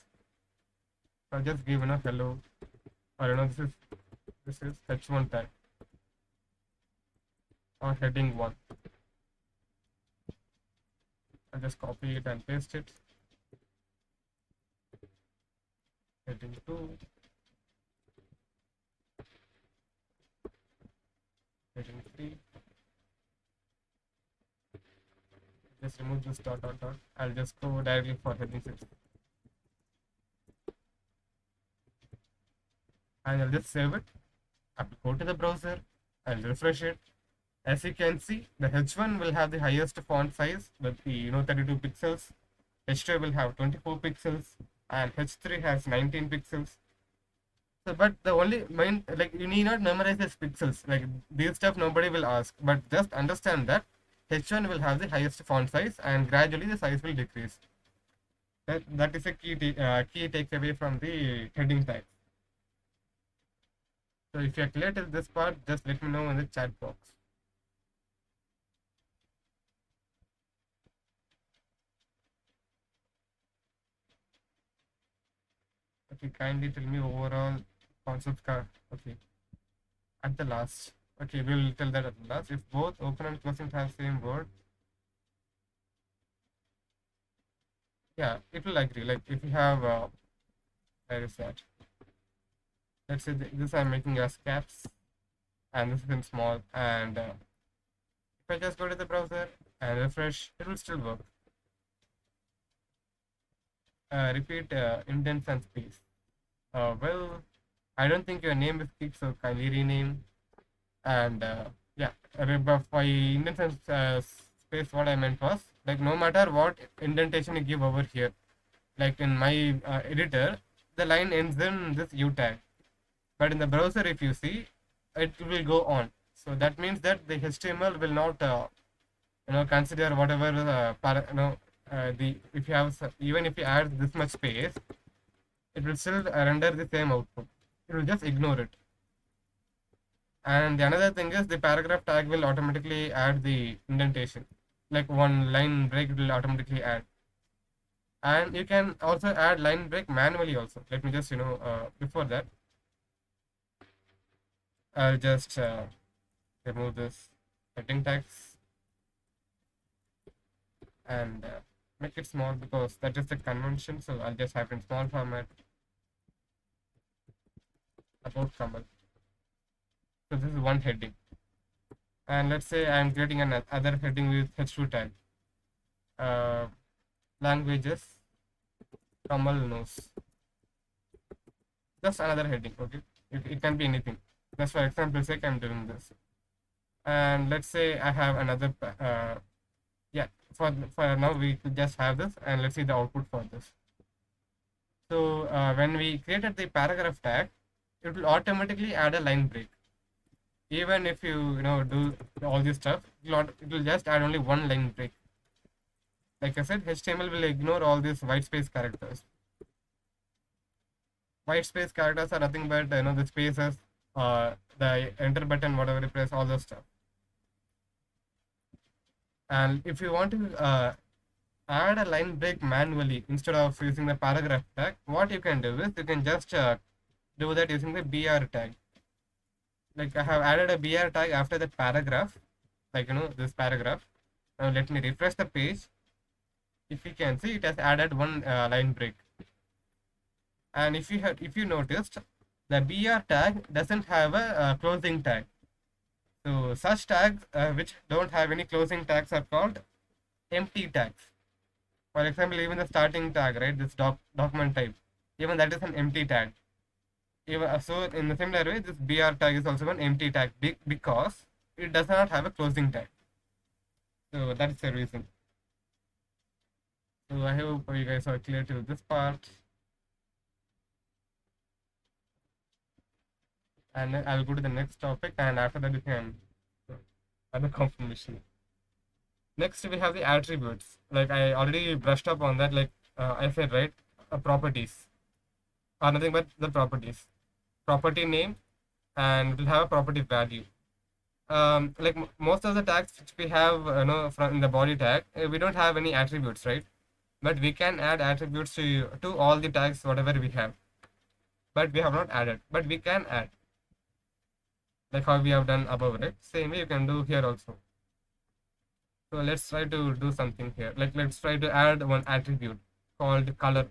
I'll just give hello, or this is H1 tag or heading 1. I'll just copy it and paste it. Heading 2. Heading 3. Just remove this dot dot dot. I'll just go directly for heading 6. And I'll just save it. I'll go to the browser. I'll refresh it. As you can see, the H1 will have the highest font size with the 32 pixels. H2 will have 24 pixels, and H3 has 19 pixels. So, but the only main, like, you need not memorize these pixels. Like these stuff nobody will ask, but just understand that H1 will have the highest font size, and gradually the size will decrease. That is a key takeaway from the heading tag. So if you are clear till this part, just let me know in the chat box. Okay, kindly tell me overall concept okay. At the last. Okay, we'll tell that at the last. If both open and closing have same word, yeah, it will agree. Like if you have where is that? Let's say this I'm making as caps, and this is in small, and if I just go to the browser and refresh, it will still work. Repeat indents and space. Well, I don't think your name is Keep, so kindly rename. And yeah, by indents and space, what I meant was, like, no matter what indentation you give over here, like in my editor, the line ends in this U tag. But in the browser, if you see, it will go on. So that means that the HTML will not consider whatever if you have, even if you add this much space, it will still render the same output. It will just ignore it. And the another thing is the paragraph tag will automatically add the indentation, like one line break will automatically add. And you can also add line break manually also. Let me just before that, I'll just remove this heading tags and make it small, because that is the convention. So I'll just have in small format about Kamal. So this is one heading, and let's say I'm creating another heading with H2 tag. Languages, Kamal knows. Just another heading. Okay, it can be anything. Just for example sake, I'm doing this. And let's say I have another yeah, for now we could just have this, and let's see the output for this. So when we created the paragraph tag, it will automatically add a line break. Even if you do all this stuff, it will just add only one line break. Like I said, HTML will ignore all these white space characters. White space characters are nothing but the spaces the enter button, whatever you press, all those stuff. And if you want to add a line break manually instead of using the paragraph tag, what you can do is you can just do that using the BR tag. Like I have added a BR tag after the paragraph, like this paragraph. Now let me refresh the page. If you can see, it has added one line break. And if you noticed, the BR tag doesn't have a closing tag. So such tags which don't have any closing tags are called empty tags. For example, even the starting tag, right? This document type, even that is an empty tag. Even so, in the similar way, this BR tag is also an empty tag because it does not have a closing tag. So that is the reason. So I hope you guys are clear to this part. And then I'll go to the next topic, and after that we can other confirmation. Next we have the attributes. Like I already brushed up on that. Like I said, right? Properties are nothing but the properties. Property name, and it will have a property value. Like most of the tags which we have, from in the body tag, we don't have any attributes, right? But we can add attributes to all the tags whatever we have. But we have not added. But we can add. Like how we have done above, right? Same way you can do here also. So let's try to do something here. Like let's try to add one attribute called color.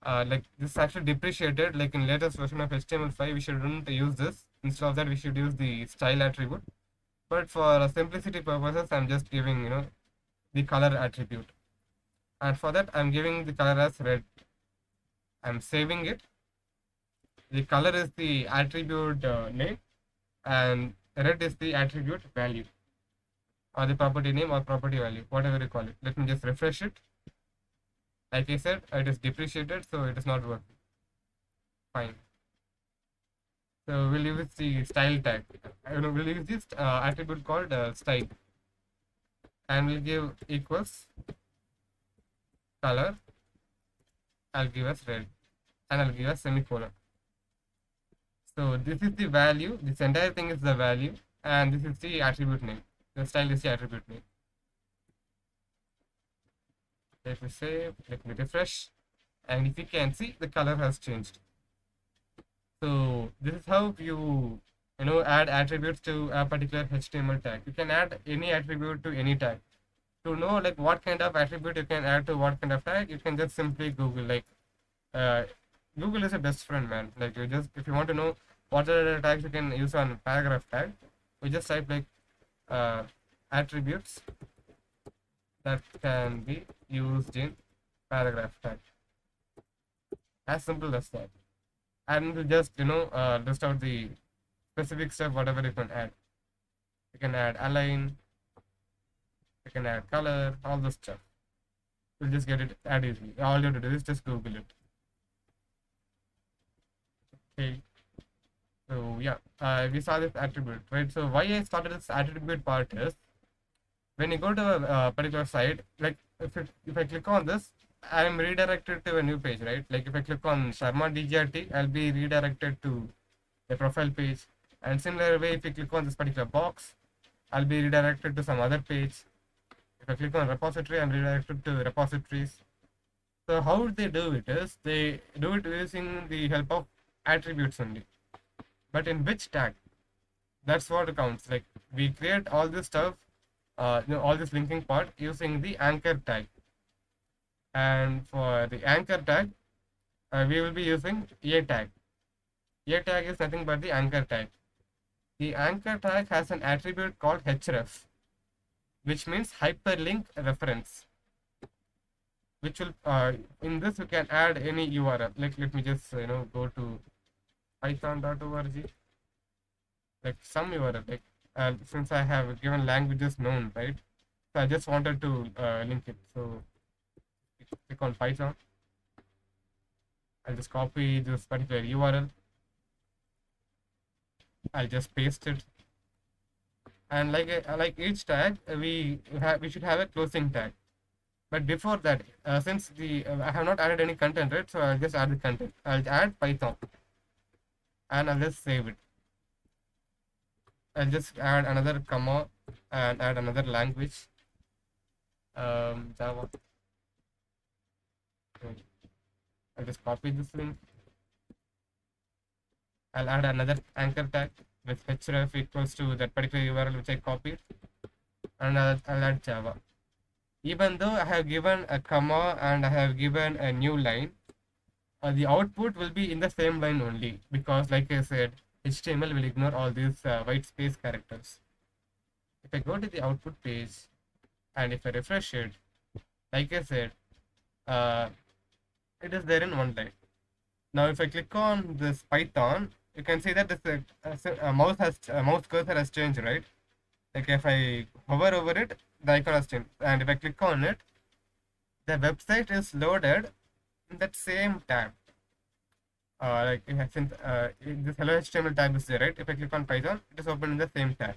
Like this is actually depreciated. Like in latest version of HTML5, we shouldn't use this. Instead of that, we should use the style attribute. But for simplicity purposes, I'm just giving the color attribute. And for that, I'm giving the color as red. I'm saving it. The color is the attribute name, and red is the attribute value, or the property name or property value, whatever you call it. Let me just refresh it. Like I said, it is depreciated, so it is not working. Fine. So we'll use the style tag. We'll use this attribute called style, and we'll give equals color. I'll give us red, and I'll give us semicolon. So this is the value. This entire thing is the value, and this is the attribute name. The style is the attribute name. Let me save. Let me refresh, and if you can see, the color has changed. So this is how you add attributes to a particular HTML tag. You can add any attribute to any tag. To know like what kind of attribute you can add to what kind of tag, you can just simply Google. Like Google is a best friend, man. Like if you want to know what are the tags you can use on paragraph tag, we just type like attributes that can be used in paragraph tag. As simple as that. And we'll just list out the specific stuff whatever you can add. You can add align, you can add color, all this stuff. We'll just get it add easily. All you have to do is just Google it. Okay. So yeah, we saw this attribute, right? So why I started this attribute part is when you go to a particular site, like if I click on this, I am redirected to a new page, right? Like if I click on Sharma DGRT, I'll be redirected to the profile page. And similar way, if you click on this particular box, I'll be redirected to some other page. If I click on repository, I'm redirected to repositories. So how they do it is they do it using the help of attributes only. But in which tag? That's what counts. Like we create all this stuff, all this linking part using the anchor tag. And for the anchor tag, we will be using a tag. A tag is nothing but the anchor tag. The anchor tag has an attribute called href, which means hyperlink reference. Which will in this you can add any URL. Like let me just go to python.org. Like some URL. Like since I have given languages known, right? So I just wanted to link it. So click on Python. I'll just copy this particular URL. I'll just paste it. And like each tag, we should have a closing tag. But before that, since I have not added any content, right? So I'll just add the content. I'll add Python. and I'll just save it. I'll just add another comma and add another language. Java. I'll just copy this link. I'll add another anchor tag with href equals to that particular URL which I copied, and I'll add Java. Even though I have given a comma and I have given a new line, the output will be in the same line only, because like I said, HTML will ignore all these white space characters. If I go to the output page and if I refresh it, like I said, it is there in one line. Now if I click on this Python, you can see that this mouse cursor has changed, right? Like if I hover over it, the icon has changed, and if I click on it, the website is loaded in that same tab. Like since this hello HTML tab is there, right? If I click on Python, it is open in the same tab,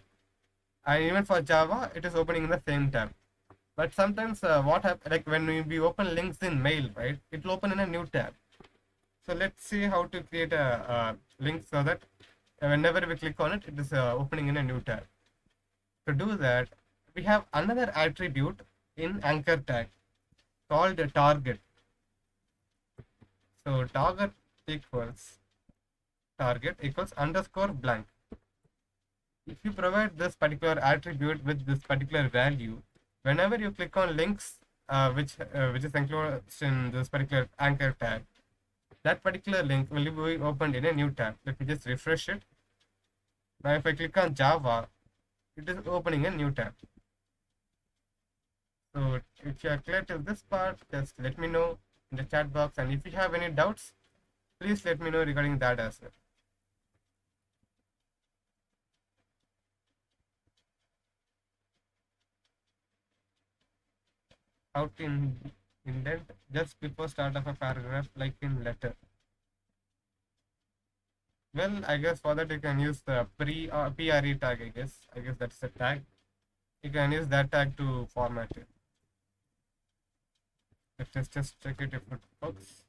and even for Java, it is opening in the same tab. But sometimes what happens, like when we open links in mail, right? It will open in a new tab. So let's see how to create a link so that whenever we click on it, it is opening in a new tab. To do that, we have another attribute in anchor tag called target. So target equals underscore blank. If you provide this particular attribute with this particular value, whenever you click on links which is enclosed in this particular anchor tag, that particular link will be opened in a new tab. Let me just refresh it. Now if I click on Java, it is opening a new tab. So if you are clear till this part, just let me know in the chat box, and if you have any doubts, please let me know regarding that as well. How to indent just before start of a paragraph, like in letter. Well, I guess for that you can use the pre tag. I guess that's the tag. You can use that tag to format it. Let's just check it if it works.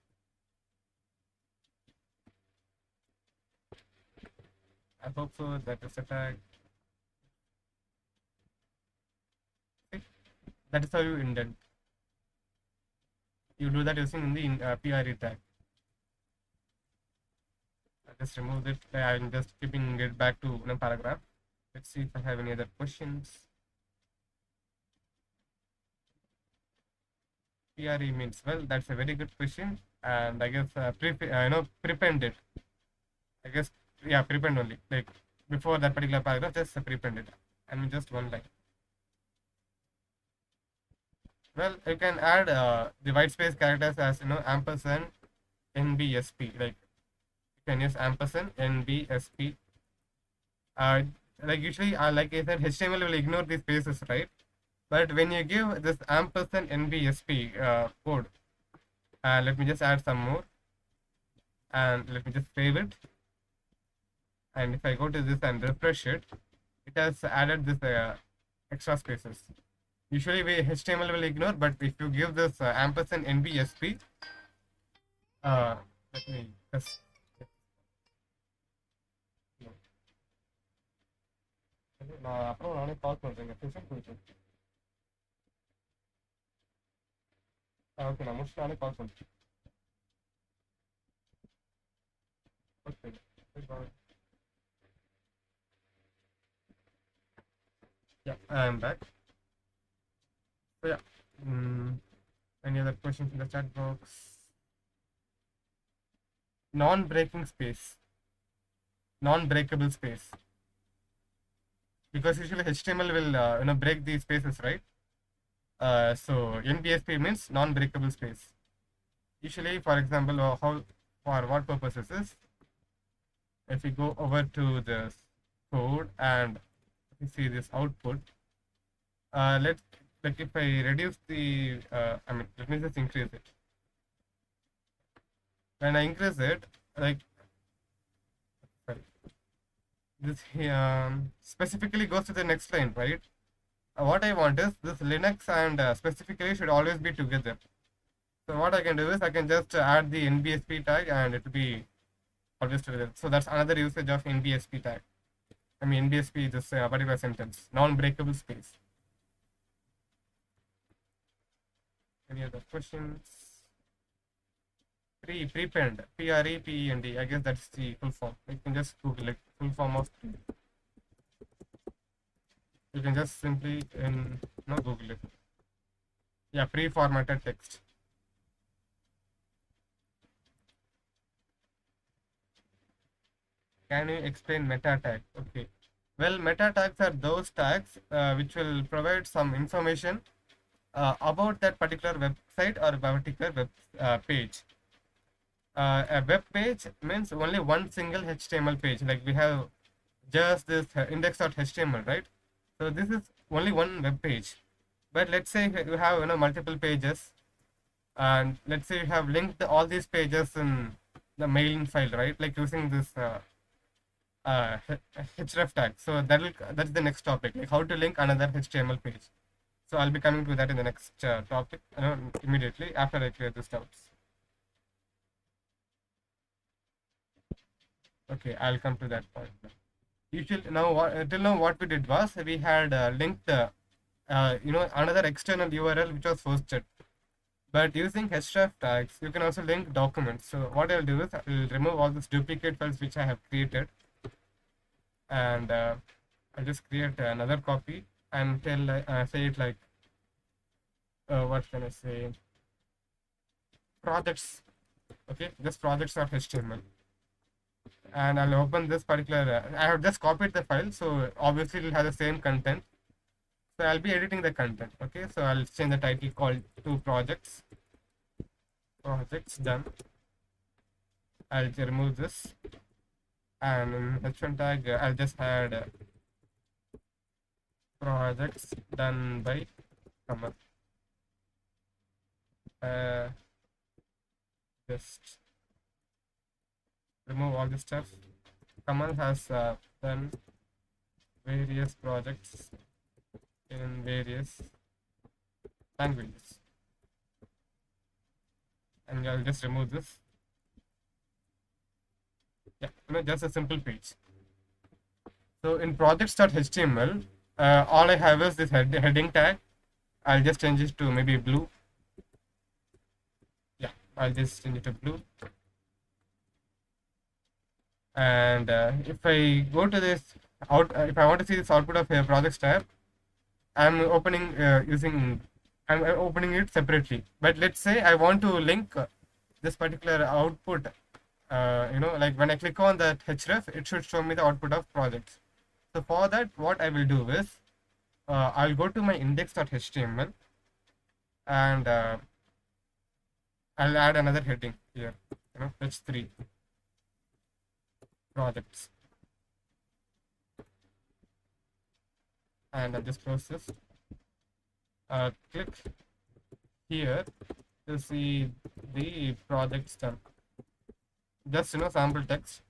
I hope so. That is a tag. See? That is how you indent. You do that using the pre tag. I just removed it. I'm just keeping it back to paragraph. Let's see if I have any other questions. PRE means, well, that's a very good question, and I guess prepend it. I guess, yeah, prepend only. Like before that particular paragraph, just prepend it. I mean, just one line. Well, you can add the white space characters as ampersand NBSP. Like you can use ampersand NBSP. Like usually, like I said, HTML will ignore these spaces, right? But when you give this ampersand NBSP code, let me just add some more, and let me just save it. And if I go to this and refresh it, it has added this extra spaces. Usually HTML will ignore, but if you give this ampersand NBSP, let me just. நான் அப்புறம் நானே கால் பண்ணுறேங்க tuition போயிட்டு okay நான் முடிச்சுட்டு நானே கால் பண்ணுறேன் okay yeah, I am back. So yeah, any other questions in the chat box? Non-breaking space, non-breakable space, because usually HTML will break these spaces, right? So NBSP means non-breakable space. Usually, for example, for what purposes is, if we go over to this code and you see this output, like if I reduce the let me just increase it. When I increase it, like this specifically goes to the next line, right? What I want is this Linux and specifically should always be together. So what I can do is I can just add the NBSP tag, and it will be always do that. So that's another usage of NBSP tag. I mean NBSP is this particular sentence, non-breakable space. Any other questions? Prepend, Prepend. I guess that's the full form. You can just Google it. Full form of. You can just simply Google it. Yeah, pre-formatted text. Can you explain meta tag? Okay. Well, meta tags are those tags which will provide some information about that particular website or particular web page. A web page means only one single HTML page. Like we have just this index.html, right? So this is only one web page. But let's say you have multiple pages, and let's say you have linked all these pages in the mailing file, right? Like using this href tag. So that's the next topic, like how to link another HTML page. So I'll be coming to that in the next topic immediately after I clear this doubts. Okay, I'll come to that point. Usually now, till now what we did was we had linked another external URL which was hosted. But using href tags, you can also link documents. So what I'll do is I'll remove all these duplicate files which I have created, and I'll just create another copy and say it like what can I say? Projects. Okay, just projects.html. And I'll open this particular. I have just copied the file, so obviously it will have the same content. So I'll be editing the content. Okay, so I'll change the title called to projects. Projects done. I'll remove this, and in h1 tag I'll just add projects done by Kamal. Just remove all this stuff. Kamal has done various projects in various languages, and I'll just remove this. Yeah, just a simple page. So in projects.html, all I have is this heading tag. I'll just change it to maybe blue. Yeah, I'll just change it to blue. And if I go to this if I want to see this output of a projects tab, I'm opening I'm opening it separately. But let's say I want to link this particular output. Like when I click on that href, it should show me the output of projects. So for that, what I will do is I'll go to my index.html, and I'll add another heading here. H3 projects, and I'll just close this. Click here to see the projects done. Just sample text.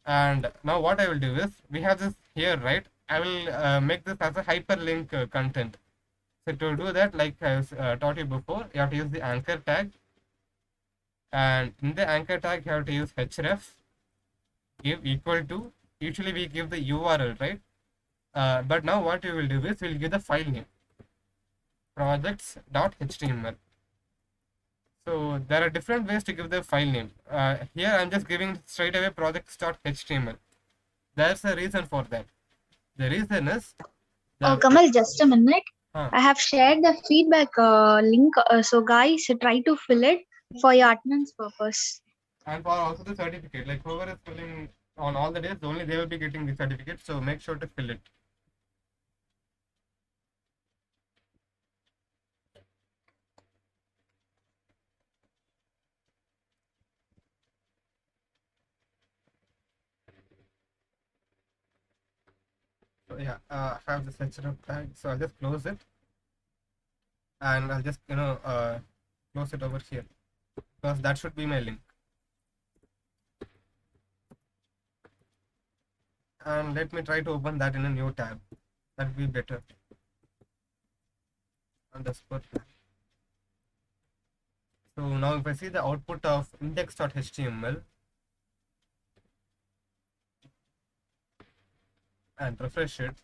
And now what I will do is we have this here, right? I will make this as a hyperlink content. So to do that, like I taught you before, you have to use the anchor tag, and in the anchor tag you have to use href give equal to. Usually we give the URL, right? But now what we will do is we'll give the file name, projects.html. So there are different ways to give the file name. Here I'm just giving straight away projects.html. There's a reason for that. The reason is Kamal, just a minute. Huh. I have shared the feedback link. So guys, try to fill it for your attendance purpose. and for also the certificate. Like whoever is filling on all the days, only they will be getting the certificate. So make sure to fill it. So yeah, I have the href tag. So I'll just close it, and I'll just close it over here, because that should be my link. And let me try to open that in a new tab. That will be better. Underscore tab. So now if I see the output of index.html, and refresh it,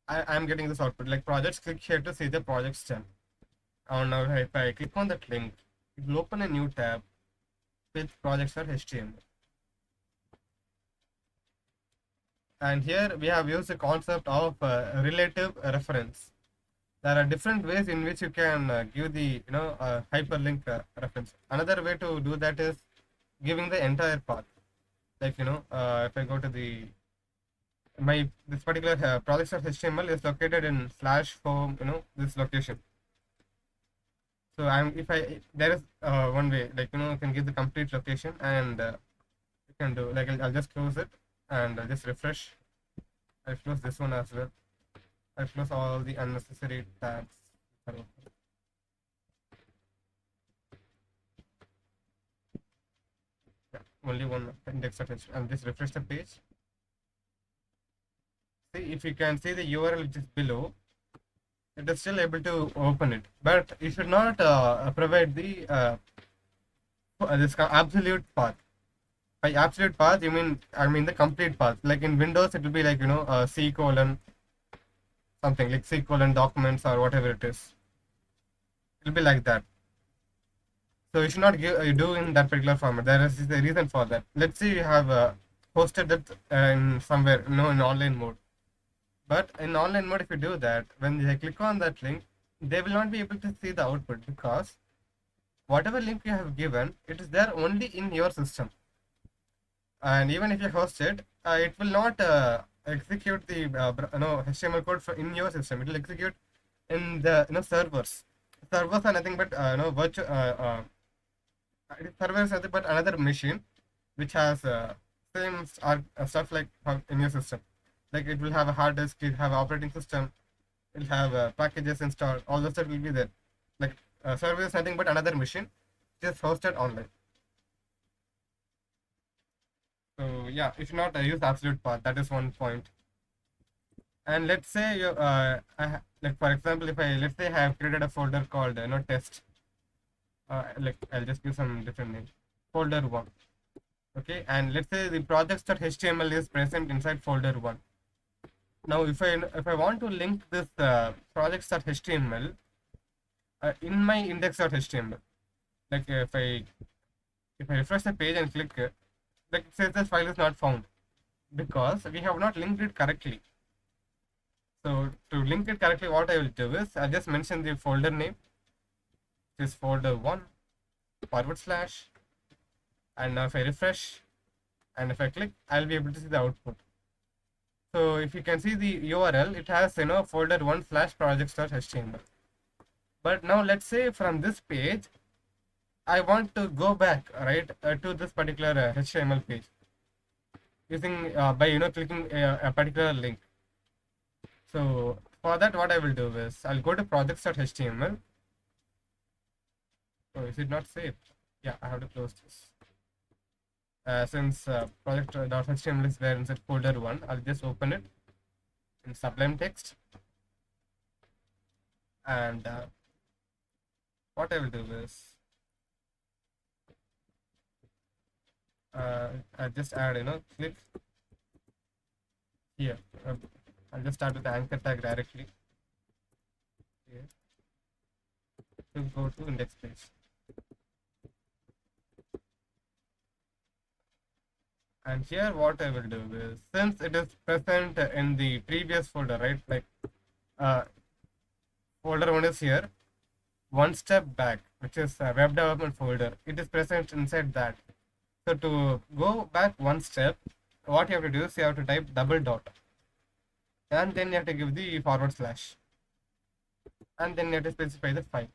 I'm getting this output like projects. Click here to see the project stem. Now if I click on that link, it will open a new tab with projects.html. And here we have used the concept of relative reference. There are different ways in which you can give the hyperlink reference. Another way to do that is giving the entire path. Like if I go to the this particular projects.html is located in /home, this location. So there is one way, like you can give the complete location, and you can do like I'll just close it and I'll just refresh. I'll close this one as well. I'll close all the unnecessary tabs. Yeah, only one index.html. I'll just refresh the page. See, if you can see the URL which is below, it is still able to open it, but you should not provide the this absolute path. By absolute path, I mean the complete path. Like in Windows, it will be like C colon something, like C colon documents or whatever it is. It will be like that. So you should not do in that particular format. There is a reason for that. Let's say you have hosted it in somewhere, in online mode. But in online mode, if you do that, when they click on that link, they will not be able to see the output, because whatever link you have given, it is there only in your system. And even if you host it, it will not execute the HTML code in your system. It will execute in the servers. Servers are nothing but virtual servers are nothing but another machine which has same stuff like in your system. Like it will have a hard disk, it will have an operating system, it will have packages installed, all the stuff will be there. Like server is nothing but another machine which is hosted online. So yeah, you should not use absolute path. That is one point. And let's say you like for example, if let's say I have created a folder called test. Like I'll just give some different name, folder 1. Okay, and let's say the projects.html is present inside folder 1. Now if I want to link this projects.html in my index.html, like if I refresh the page and click it, like it says this file is not found because we have not linked it correctly. So to link it correctly, what I will do is I'll just mention the folder name, which is folder 1 /, and now if I refresh and if I click, I'll be able to see the output. So if you can see the URL, it has folder 1 /projects.html. But now let's say from this page, I want to go back to this particular HTML page using by clicking a particular link. So for that, what I will do is I'll go to projects.html. Oh, is it not saved? Yeah, I have to close this. Since project.html is there inside folder 1, I'll just open it in Sublime Text. And what I will do is I just add click here. I'll just start with the anchor tag directly here to go to index page. And here what I will do is, since it is present in the previous folder, right, like folder 1 is here, one step back, which is web development folder, it is present inside that. So to go back one step, what you have to do is you have to type double dot, and then you have to give the /, and then you have to specify the file,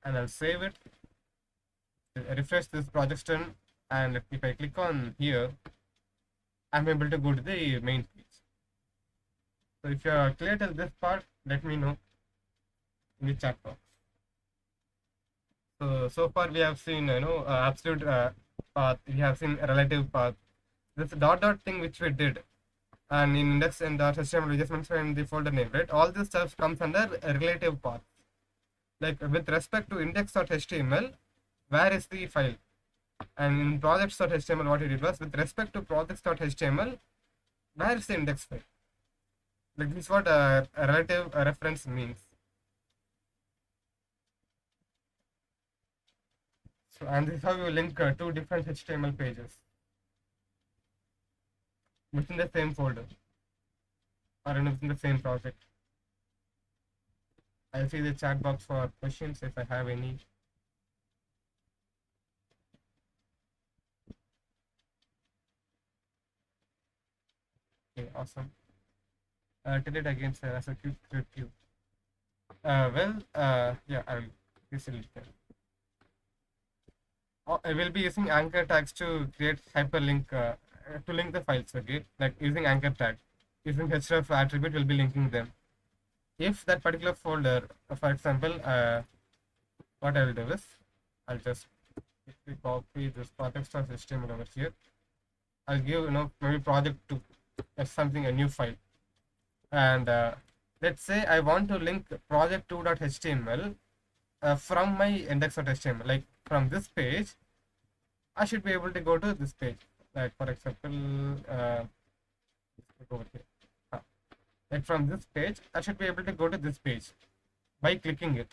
and I'll save it, refresh this project run, and if I click on here, I'm able to go to the main page. So if you are clear till this part, let me know in the chat box. So far we have seen absolute path, we have seen a relative path, this dot thing which we did, and in index and .html we just mentioned the folder name, right? All this stuff comes under a relative path. Like with respect to index.html, where is the file? And in projects.html, what we did was, with respect to projects.html, where is the index file? Like, this is what a relative reference means. So, and this is how you link two different HTML pages within the same folder or within the same project. I'll see the chat box for questions if I have any. Okay, awesome. Tell it again, sir, as a quick. Yeah, I'll easily tell. I will be using anchor tags to create hyperlink to link the files. Okay, like using anchor tag, using href attribute, will be linking them. If that particular folder, for example, what I will do is, I'll just quickly copy this project.html over here. I'll give maybe project to something, a new file, and let's say I want to link project2.html from my index.html. Like from this page, I should be able to go to this page. Like for example, over here. Like from this page, I should be able to go to this page by clicking it.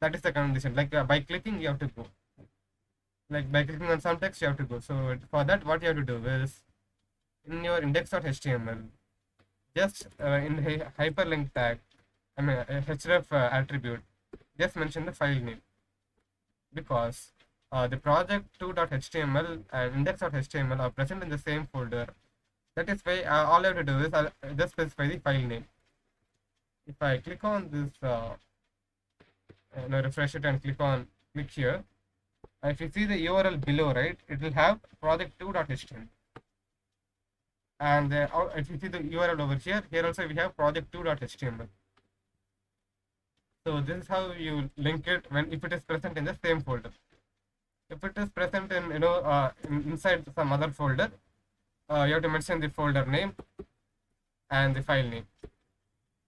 That is the condition. Like by clicking, you have to go. Like by clicking on some text, you have to go. So for that, what you have to do is, in your index.html, just in the hyperlink tag, I mean href attribute, just mention the file name, because the project2.html and index.html are present in the same folder. That is why all I have to do is I'll just specify the file name. If I click on this, refresh it and click here, if you see the URL below, right, it will have project2.html. And if you see the URL over here, here also we have project2.html. So this is how you link it if it is present in the same folder. If it is present in inside some other folder, you have to mention the folder name and the file name.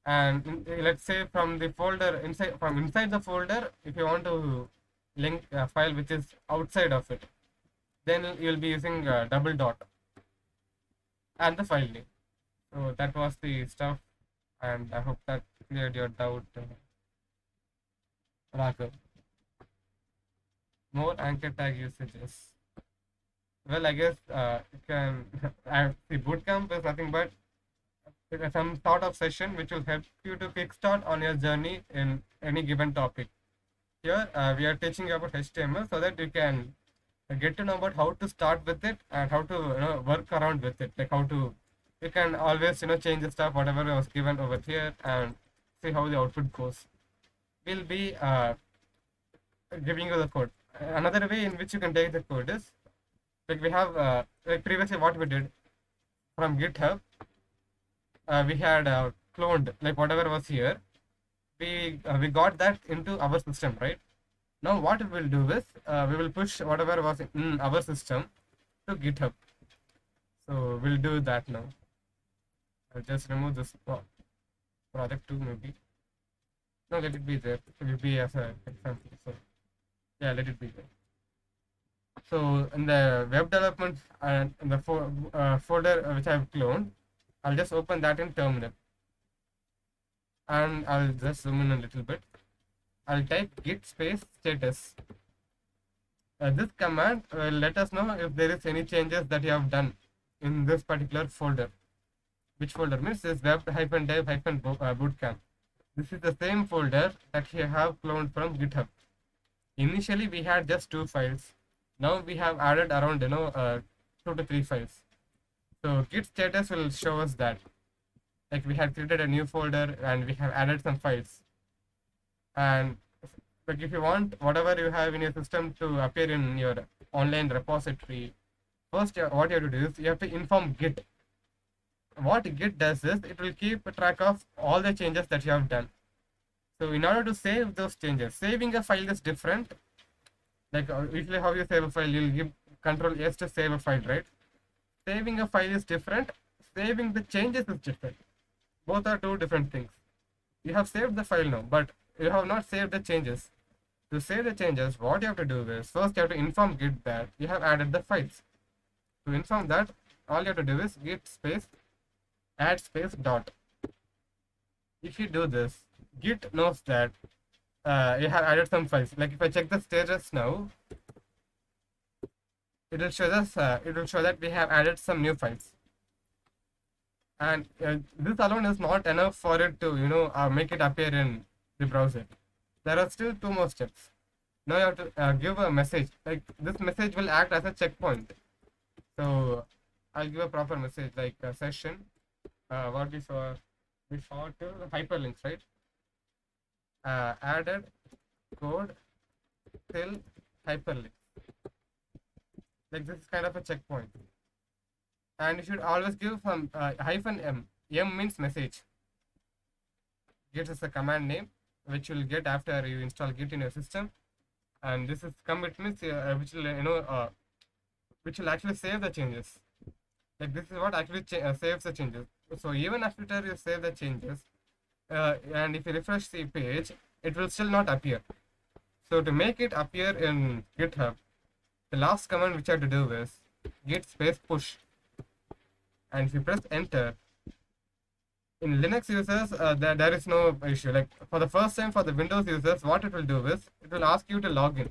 And let's say from the folder inside the folder, if you want to link a file which is outside of it, then you will be using double dot and the file name. So that was the stuff, and I hope that cleared your doubt, Raghav. More anchor tag usages. Well, I guess you can. The bootcamp is nothing but some sort of session which will help you to kickstart on your journey in any given topic. Here we are teaching you about HTML so that you can get to know about how to start with it and how to work around with it. Like you can always change the stuff whatever was given over here and see how the output goes. We'll be giving you the code. Another way in which you can take the code is, like we have like previously what we did from GitHub, we had cloned like whatever was here, we got that into our system, right? Now what we will do is we will push whatever was in our system to GitHub. So we'll do that now. I'll just remove this project 2 maybe. No, let it be there. It will be as an example. So yeah, let it be there. So in the web development and in the folder which I have cloned, I'll just open that in terminal. And I'll just zoom in a little bit. I'll type git space status. This command will let us know if there is any changes that you have done in this particular folder. Which folder means this web-dev-bootcamp. This is the same folder that you have cloned from GitHub. Initially we had just 2 files. Now we have added around 2 to 3 files. So git status will show us that, like we had created a new folder and we have added some files. And like if you want whatever you have in your system to appear in your online repository, first what you have to do is you have to inform Git. What Git does is it will keep track of all the changes that you have done. So in order to save those changes, saving a file is different. Like usually how you save a file, you'll give Control S to save a file, right? Saving a file is different. Saving the changes is different. Both are two different things. You have saved the file now, but you have not saved the changes. To save the changes, what you have to do is first you have to inform Git that you have added the files. To inform that, all you have to do is git space add space dot. If you do this, Git knows that you have added some files. Like if I check the status now, it will show us. It will show that we have added some new files. And this alone is not enough for it to make it appear in the browser. There are still two more steps. Now you have to give a message. Like this message will act as a checkpoint. So I'll give a proper message like a session. What we saw before to hyperlinks, right? Added code till hyperlink. Like this is kind of a checkpoint. And you should always give some hyphen m. M means message. Git is a command name which you will get after you install Git in your system, and this is commit means which will which will actually save the changes. Like this is what actually saves the changes. So even after you save the changes, and if you refresh the page, it will still not appear. So to make it appear in GitHub, the last command which I have to do is git space push. And if you press enter, in Linux users, there is no issue. Like for the first time for the Windows users, what it will do is it will ask you to log in,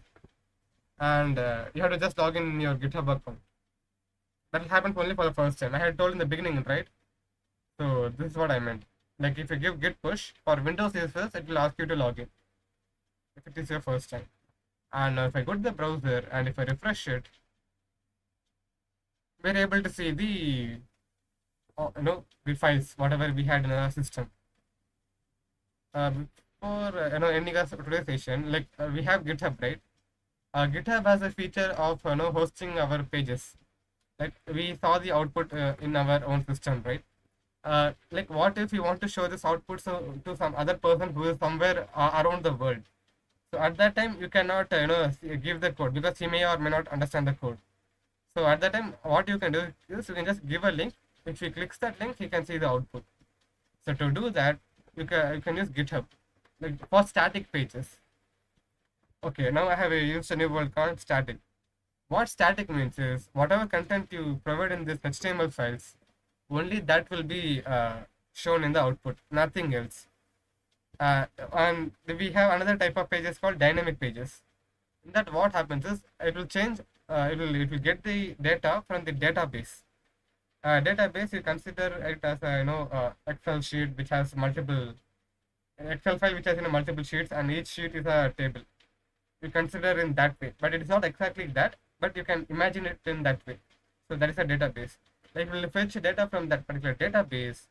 and you have to just log in your GitHub account. That will happen only for the first time. I had told in the beginning, right? So this is what I meant. Like if you give git push for Windows users, it will ask you to log in if it is your first time. And if I go to the browser and if I refresh it, we're able to see the git files whatever we had in our system. Before ending our today's session, like we have GitHub, right? GitHub has a feature of hosting our pages. Like we saw the output in our own system, right? Like what if you want to show this output to some other person who is somewhere around the world? So at that time you cannot give the code because he may or may not understand the code. So at that time what you can do is you can just give a link. If he clicks that link, he can see the output. So to do that, you can use GitHub, like for static pages. Okay, now I have used a new word called static. What static means is whatever content you provide in these HTML files, only that will be shown in the output, nothing else. And we have another type of pages called dynamic pages. In that, what happens is it will change. It will get the data from the database. Database, you consider it as a Excel sheet which has multiple Excel file which has multiple sheets, and each sheet is a table. You consider in that way, but it is not exactly that, but you can imagine it in that way. So that is a database. Like it will fetch data from that particular database,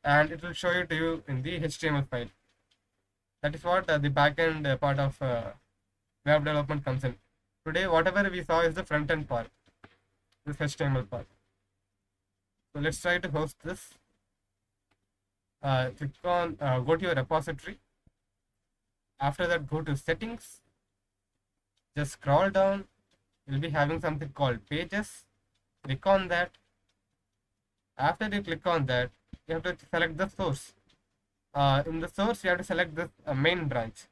and it will show it to you in the HTML file. That is what the backend part of web development comes in. Today, whatever we saw is the front end part, this HTML part. So let's try to host this. Click on go to your repository. After that, go to settings. Just scroll down. You'll be having something called pages. Click on that. After you click on that, you have to select the source. In the source, you have to select this main branch.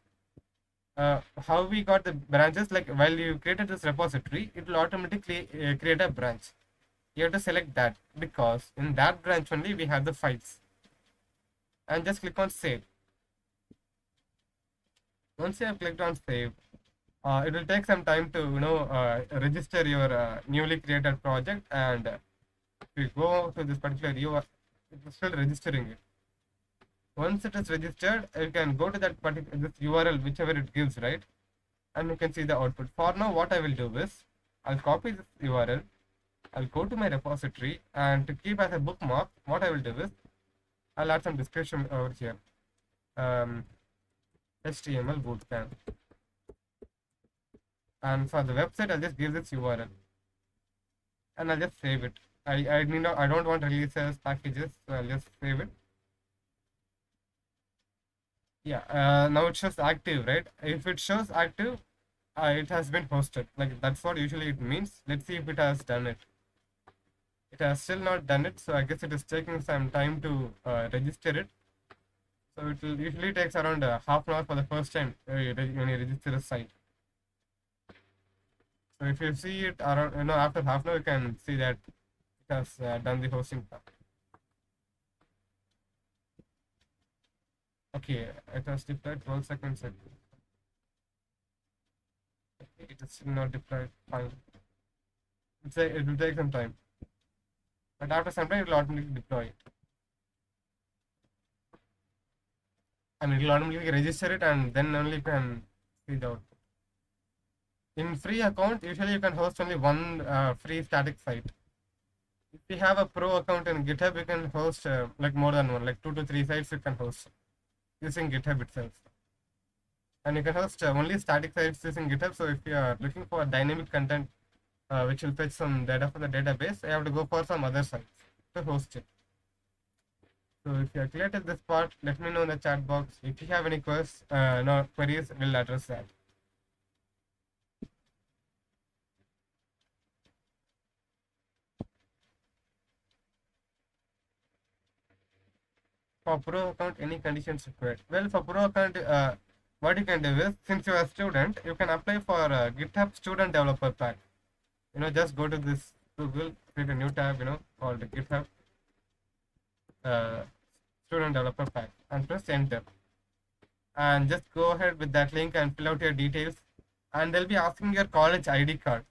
How we got the branches? Like while you created this repository, it will automatically create a branch. You have to select that because in that branch only we have the files, and just click on save. Once you have clicked on save, it will take some time to register your newly created project, and if you go to this particular URL, it is still registering it. Once it is registered, you can go to that particular this URL whichever it gives, right, and you can see the output. For now, what I will do is I'll copy this URL. I'll go to my repository, and to keep as a bookmark, what I will do is I'll add some description over here. HTML bootcamp, and for the website I'll just give this URL, and I'll just save it. I don't want releases packages, so I'll just save it. Yeah, now it shows active, right? If it shows active, it has been hosted. Like that's what usually it means. Let's see if it has done it. It has still not done it, so I guess it is taking some time to register it. So it will usually takes around half an hour for the first time when you register a site. So if you see it around, after half an hour, you can see that it has done the hosting part. Okay, it has deployed 12 seconds ago. It is still not deployed. Fine. It will take some time. But after some time, it will automatically deploy it. And it will automatically register it, and then only you can see the output. In free account, usually you can host only one free static site. If you have a pro account in GitHub, you can host like more than one, like 2 to 3 sites you can host using GitHub itself. And you can host only static sites using GitHub. So if you are looking for dynamic content which will fetch some data from the database, you have to go for some other sites to host it. So if you are clear to this part, let me know in the chat box. If you have any queries, we'll address that. For pro account, any conditions required? Well, for pro account, what you can do is, since you are a student, you can apply for GitHub Student Developer Pack. Just go to this Google, create a new tab, called GitHub Student Developer Pack, and press enter. And just go ahead with that link and fill out your details. And they'll be asking your college ID card.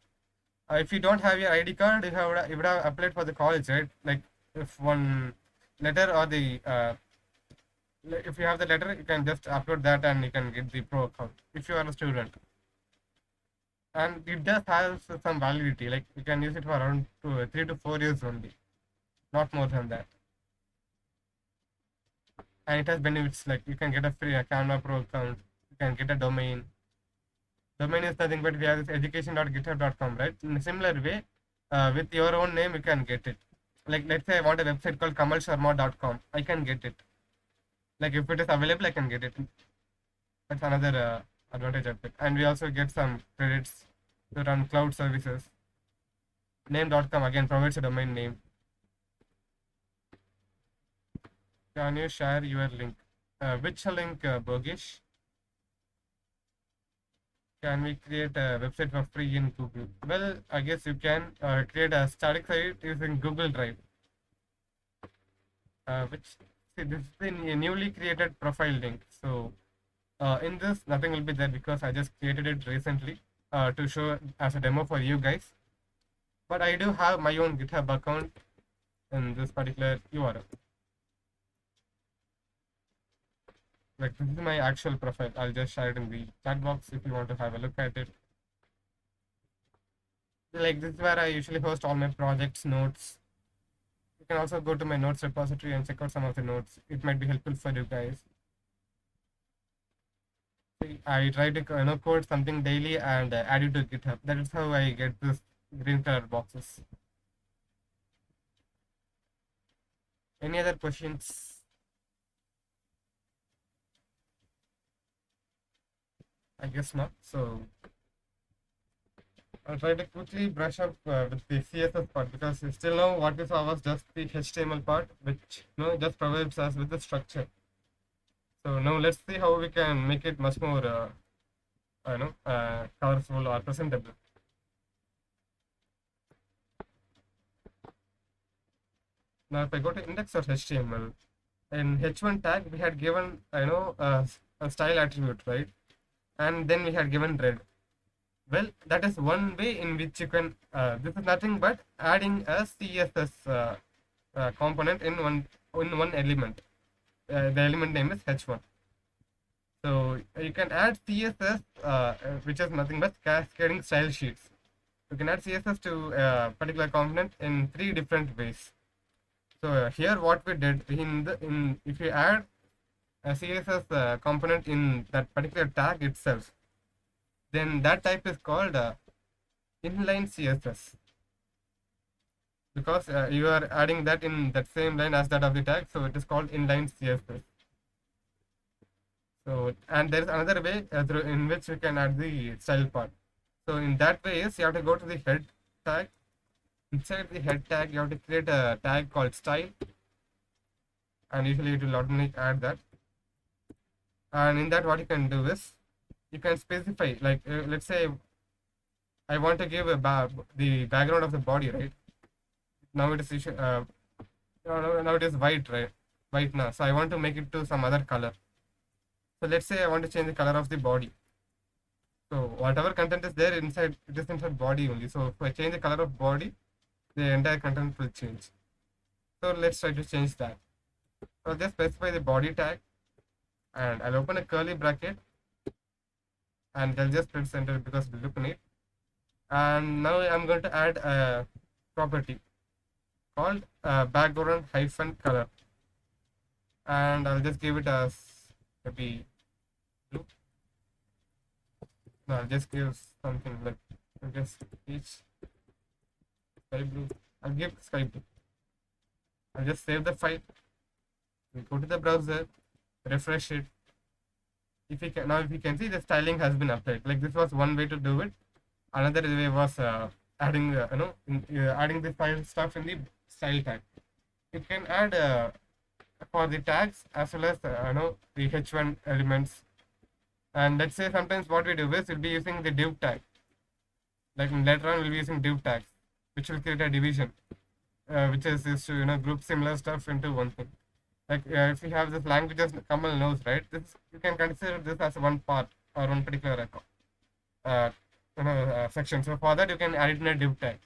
If you don't have your ID card, you would have applied for the college, right? Like if one letter or the if you have the letter, you can just upload that and you can get the pro account if you are a student. And it does have some validity, like you can use it for around 3 to 4 years only, not more than that. And it has benefits, like you can get a free Canva Pro account, you can get a domain. Domain is nothing but we have this education.github.com, right? In a similar way, with your own name, you can get it. Like let's say I want a website called kamalsharma.com, I can get it. Like if it is available, I can get it. That's another advantage of it. And we also get some credits to run cloud services. Name.com again provides a domain name. Can you share your link? Which link, Bogish? Can we create a website for free in Google? Well, I guess you can create a static site using Google Drive. This is the newly created profile link. So in this, nothing will be there because I just created it recently to show as a demo for you guys. But I do have my own GitHub account in this particular URL. Like this is my actual profile. I'll just share it in the chat box if you want to have a look at it. Like this is where I usually host all my projects, notes. You can also go to my notes repository and check out some of the notes. It might be helpful for you guys. I try to code something daily and add it to GitHub. That is how I get this green color boxes. Any other questions? I guess not. So I'll try to quickly brush up with the CSS part because we still know what we saw was just the HTML part, which just provides us with the structure. So now let's see how we can make it much more colorful or presentable. Now if I go to index.html, in h1 tag we had given a style attribute, right? And then we had given red. Well, that is one way in which you can this is nothing but adding a CSS component in one element. The element name is h1. So you can add CSS which is nothing but cascading style sheets. You can add CSS to a particular component in 3 different ways. So here what we did if you add a CSS component in that particular tag itself, then that type is called inline CSS, because you are adding that in that same line as that of the tag, so it is called inline CSS. So, and there is another way in which you can add the style part. So in that way is you have to go to the head tag. Inside the head tag, you have to create a tag called style, and usually it will automatically add that. And in that, what you can do is you can specify, like let's say I want to give the background of the body, right? Now it is now it is white, right? White now. So I want to make it to some other color. So let's say I want to change the color of the body. So whatever content is there inside, it is inside body only. So if I change the color of body, the entire content will change. So let's try to change that. I'll just specify the body tag, and I'll open a curly bracket, and I'll just press enter because we'll open it. And now I'm going to add a property called background hyphen color, and I'll just give it as maybe blue. No, I'll just give something like, I guess, each sky blue. I'll give sky blue. I'll just save the file. We go to the browser, refresh it. If you can see, the styling has been applied. Like, this was one way to do it. Another way was adding adding the file stuff in the style tag. You can add for the tags as well as the h1 elements. And let's say sometimes what we do is we'll be using the div tag. Like later on, we'll be using div tags, which will create a division, which is to group similar stuff into one thing. Like if you have this languages Kamal knows, right? This you can consider this as one part or one particular section. So for that, you can add it in a div tag.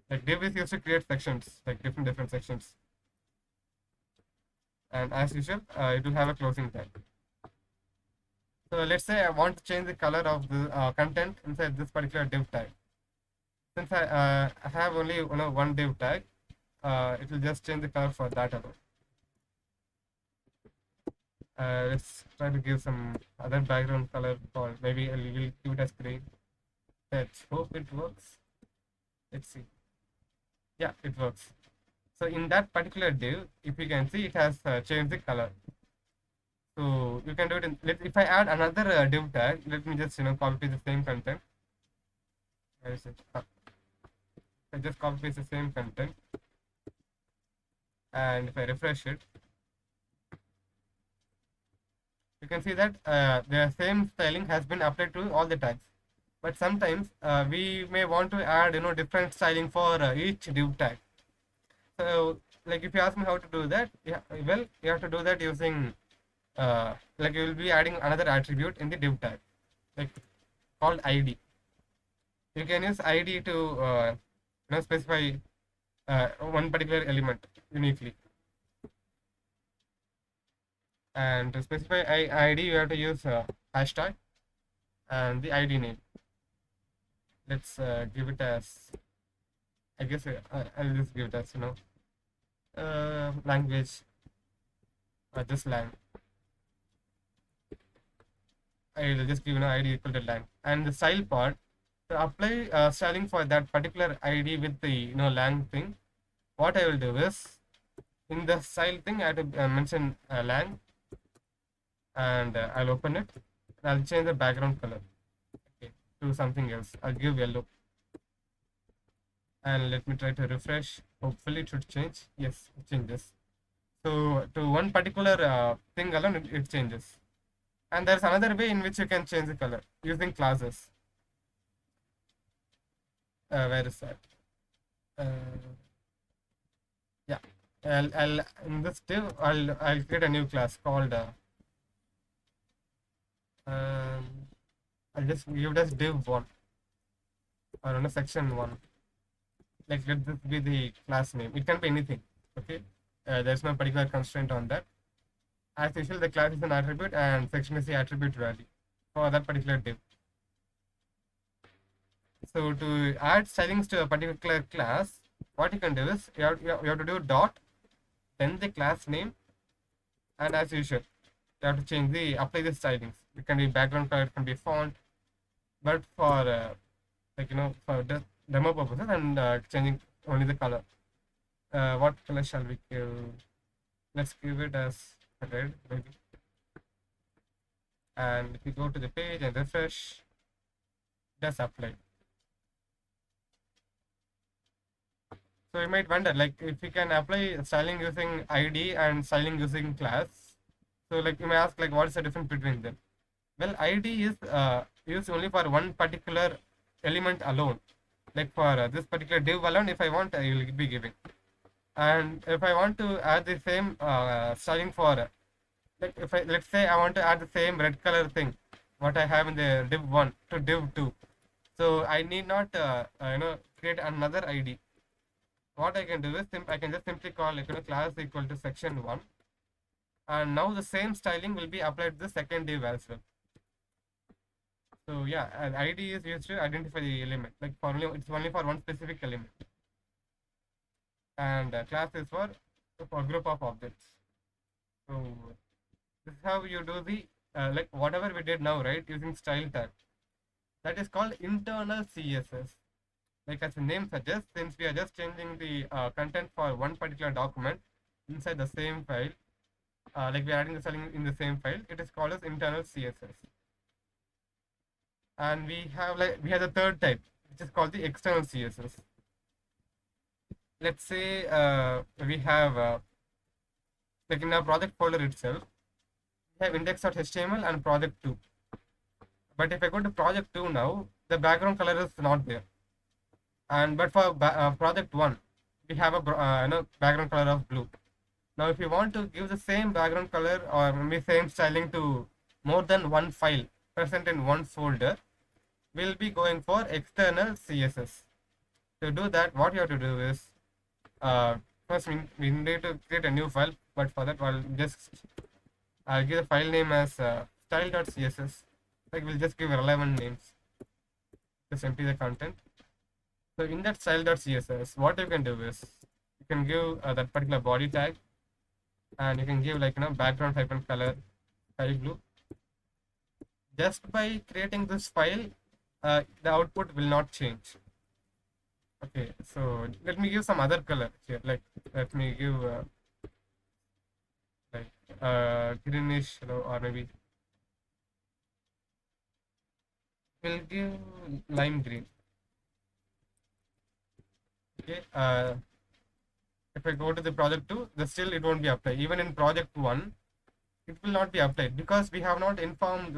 Like div is used to create sections, like different sections. And as usual, it will have a closing tag. So let's say I want to change the color of the content inside this particular div tag. Since I have only one div tag, it will just change the color for that alone. Let's try to give some other background color, or maybe a little give it as green. Let's hope it works. Let's see. Yeah, it works. So in that particular div, if you can see, it has changed the color. So you can do it in, if I add another div tag, let me just copy the same content. Where is it? I just copy paste the same content, and if I refresh it, you can see that the same styling has been applied to all the tags. But sometimes we may want to add different styling for each div tag. So like if you ask me how to do that, yeah, well, you have to do that using like you will be adding another attribute in the div tag, like called ID. You can use ID to specify one particular element uniquely. And to specify ID, you have to use hashtag and the ID name. Let's give it as, I guess I'll just give it as language, just lang. I will just give ID equal to lang. And the style part, to apply styling for that particular ID with the lang thing, what I will do is, in the style thing I have to mention lang, and I'll open it. I'll change the background color to something else. I'll give yellow, and let me try to refresh. Hopefully it should change. Yes, it changes. So to one particular thing alone, it changes. And there's another way in which you can change the color using classes. Where is that? Yeah, I'll in this div I'll create a new class called I'll just give it as div1 or section 1. Like let this be the class name. It can be anything. Okay, there's no particular constraint on that. As usual, the class is an attribute and section is the attribute value for that particular div. So to add stylings to a particular class, what you can do is you have to do dot, then the class name, and as usual, you have to apply the stylings. It can be background color, it can be font, but for for the demo purposes, and changing only the color. What color shall we give? Let's give it as red, maybe. And if you go to the page and refresh, that's applied. So you might wonder, like, if you can apply styling using ID and styling using class. So like you may ask, like, what is the difference between them? Well, ID is used only for one particular element alone. Like for this particular div alone, if I want, I will be giving. And if I want to add the same styling for, like if I, let's say I want to add the same red color thing, what I have in the div 1 to div 2. So I need not, create another ID. What I can do is, I can just simply call, like, class equal to section 1. And now the same styling will be applied to the second div as well. So yeah, an ID is used to identify the element. Like it's only for one specific element. And class is for group of objects. So this is how you do the like whatever we did now, right? Using style tag. That is called internal CSS. Like as the name suggests, since we are just changing the content for one particular document inside the same file, like we are adding the styling in the same file, it is called as internal CSS. And we have the third type, which is called the external CSS. Let's say we have like in our project folder itself, we have index.html and project 2. But if I go to project 2 now, the background color is not there. And but for project 1, we have a background color of blue. Now if you want to give the same background color or maybe same styling to more than one file present in one folder, we'll be going for external CSS. To do that, what you have to do is, first we need to create a new file, but for that I'll give the file name as style.css. Like we'll just give relevant names. Just empty the content. So in that style.css, what you can do is, you can give that particular body tag, and you can give background type and color sky blue. Just by creating this file, the output will not change. Okay, so let me give some other color here. Like let me give greenish, or maybe we'll give lime green. Okay, if I go to the project 2, still it won't be applied. Even in project 1, it will not be applied because we have not informed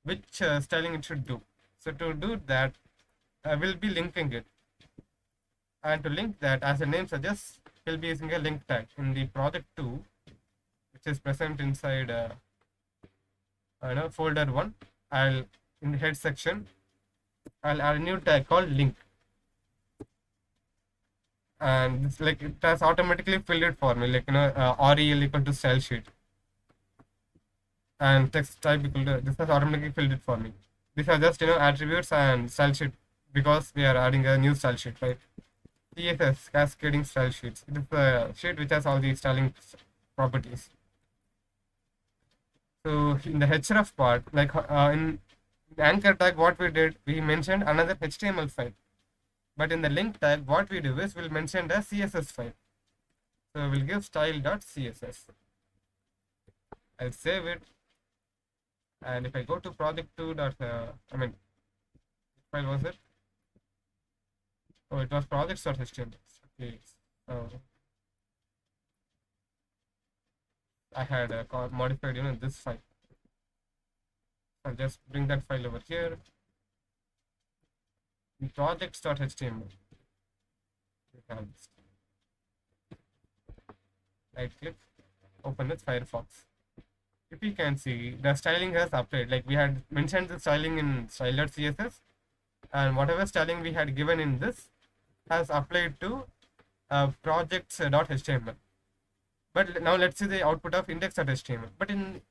which styling it should do. So to do that, we'll be linking it. And to link that, as the name suggests, we'll be using a link tag in the project 2, which is present inside folder 1. In the head section, I'll add a new tag called link. And it's like it has automatically filled it for me, like rel equal to style sheet, and text type equal to, this has automatically filled it for me. These are just attributes and style sheet, because we are adding a new style sheet, right? CSS, cascading style sheets. It is a sheet which has all the styling properties. So in the href part, like in the anchor tag, what we did, we mentioned another HTML file. But in the link tag, what we do is we'll mention the CSS file. So we'll give style.css. I'll save it. And if I go to project 2. File was it? Oh, it was projects.html. Okay. So I had modified this file. I'll just bring that file over here. In projects.html, we have this. Right click, open with Firefox. If you can see, the styling has applied. Like we had mentioned the styling in style.css, and whatever styling we had given in this has applied to projects.html. But now let's see the output of index.html. But in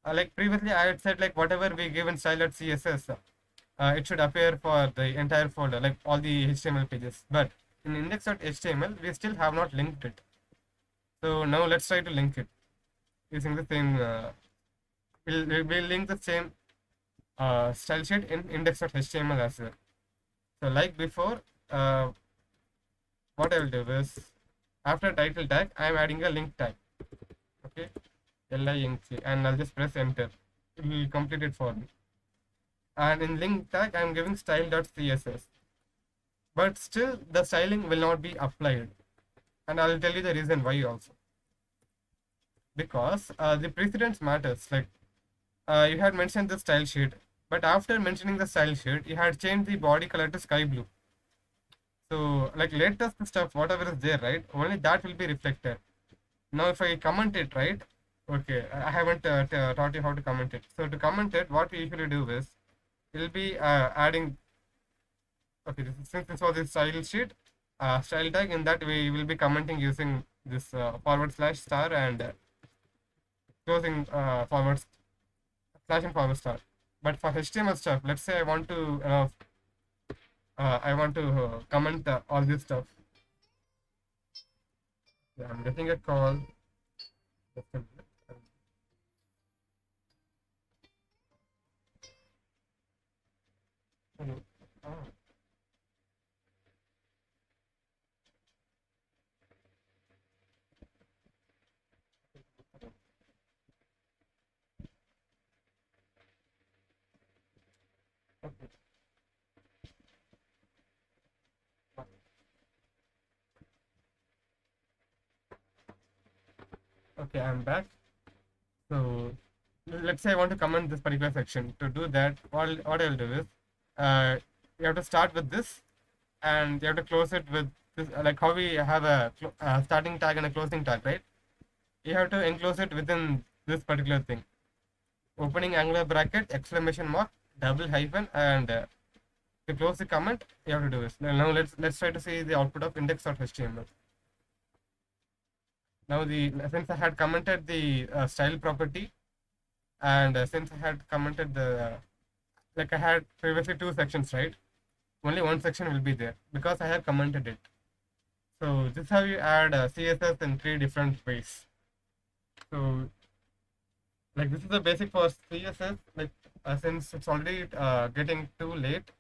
like previously, I had said like whatever we give in style.css, it should appear for the entire folder, like all the HTML pages. But in index.html, we still have not linked it. So now let's try to link it using the same. We'll link the same style sheet in index.html as well. So like before, what I will do is, after title tag, I am adding a link tag. Okay, link, and I'll just press enter. It will complete it for me. And in link tag, I am giving style.css. But still, the styling will not be applied. And I will tell you the reason why also. Because the precedence matters. Like you had mentioned the style sheet, But after mentioning the style sheet, he had changed the body color to sky blue. So like latest stuff, whatever is there, right? Only that will be reflected. Now if I comment it, right? Okay, I haven't taught you how to comment it. So to comment it, what we usually do is, we'll be adding, okay, since this was a style sheet, style tag, in that we will be commenting using this / star and closing / forward star. But for HTML stuff, let's say I want to comment all this stuff. Yeah, I'm getting a call. Just a minute. Hello. Ah. Okay. Okay, I'm back. So let's say I want to comment this particular section. To do that, what I'll do is, you have to start with this, and you have to close it with this, like how we have a starting tag and a closing tag, right? You have to enclose it within this particular thing. Opening angular bracket, exclamation mark, double hyphen, and to close the comment, you have to do this. Now let's try to see the output of index.html. Now since I had commented the style property, and since I had commented the like I had previously 2 sections, right? Only one section will be there because I have commented it. So this is how you add CSS in 3 different ways. So like this is the basic for CSS. Like since it's already getting too late,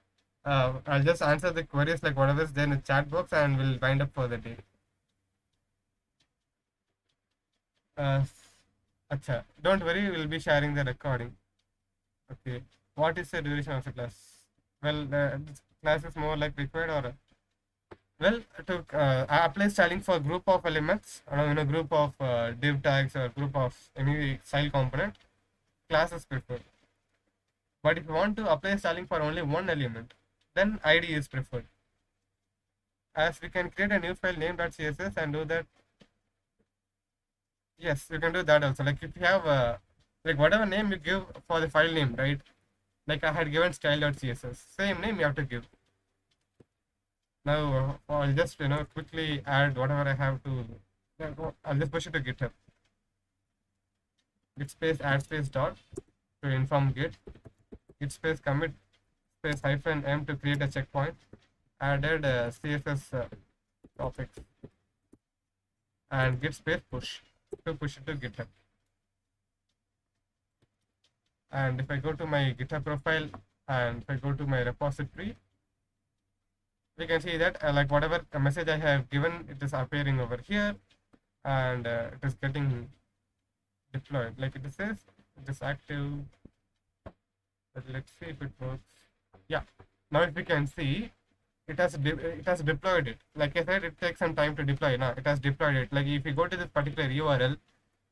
I'll just answer the queries like whatever is there in the chat box, and we'll wind up for the day. Acha, don't worry, we'll be sharing the recording. Okay, what is the duration of the class? Well, this class is more like required, or well, to apply styling for group of elements, group of div tags or group of any style component, class is preferred. But if you want to apply styling for only one element, then ID is preferred. As we can create a new file name.css and do that. Yes, you can do that also. Like if you have like whatever name you give for the file name, right? Like I had given style.css, same name you have to give. Now I'll just quickly add whatever I have to. I'll just push it to GitHub. Git space add space dot to inform Git. Git space commit space -m to create a checkpoint. Added CSS topics. And git space push to push it to GitHub. And if I go to my GitHub profile and if I go to my repository, we can see that like whatever message I have given, it is appearing over here, and it is getting deployed. Like it says, it is active. But let's see if it works. Yeah. Now if we can see, it has deployed it. Like I said, it takes some time to deploy. Now it has deployed it. Like if you go to this particular URL,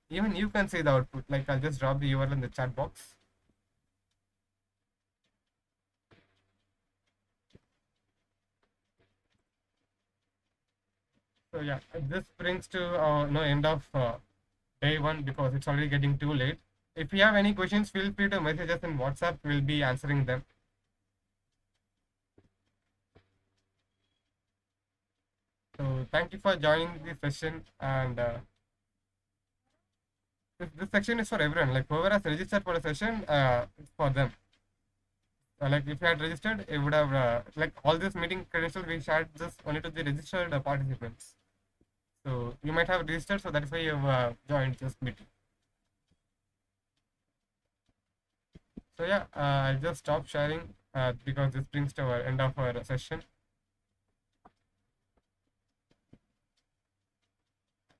even you can see the output. Like I'll just drop the URL in the chat box. So yeah, this brings to end of day 1 because it's already getting too late. If you have any questions, feel free to message us in WhatsApp. We'll be answering them. So thank you for joining this session, and this section is for everyone. Like whoever has registered for a session, it's for them. Like if you had registered, it would have like all this meeting credentials we shared this only to the registered participants. So you might have registered, so that's why you have joined this meeting. So yeah, I'll just stop sharing because this brings to our end of our session.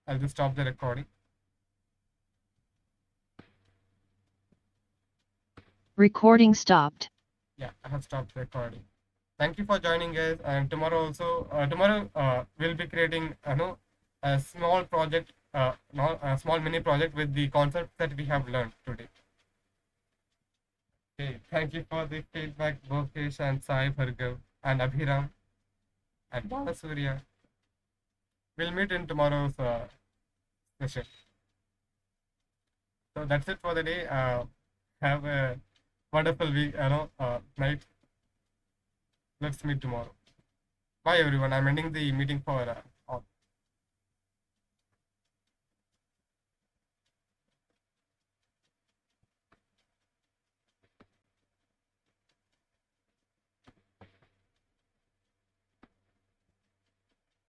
I'll just stop the recording. Recording stopped. Yeah, I have stopped recording. Thank you for joining, guys. And tomorrow also, we'll be creating a small project, a small mini project with the concepts that we have learned today. Okay, thank you for the feedback, Bokesh and Sai Bhargav and Abhiram and Balasurya. We'll meet in tomorrow's session. So that's it for the day. Have a wonderful week, night. Let's meet tomorrow. Bye everyone. I'm ending the meeting for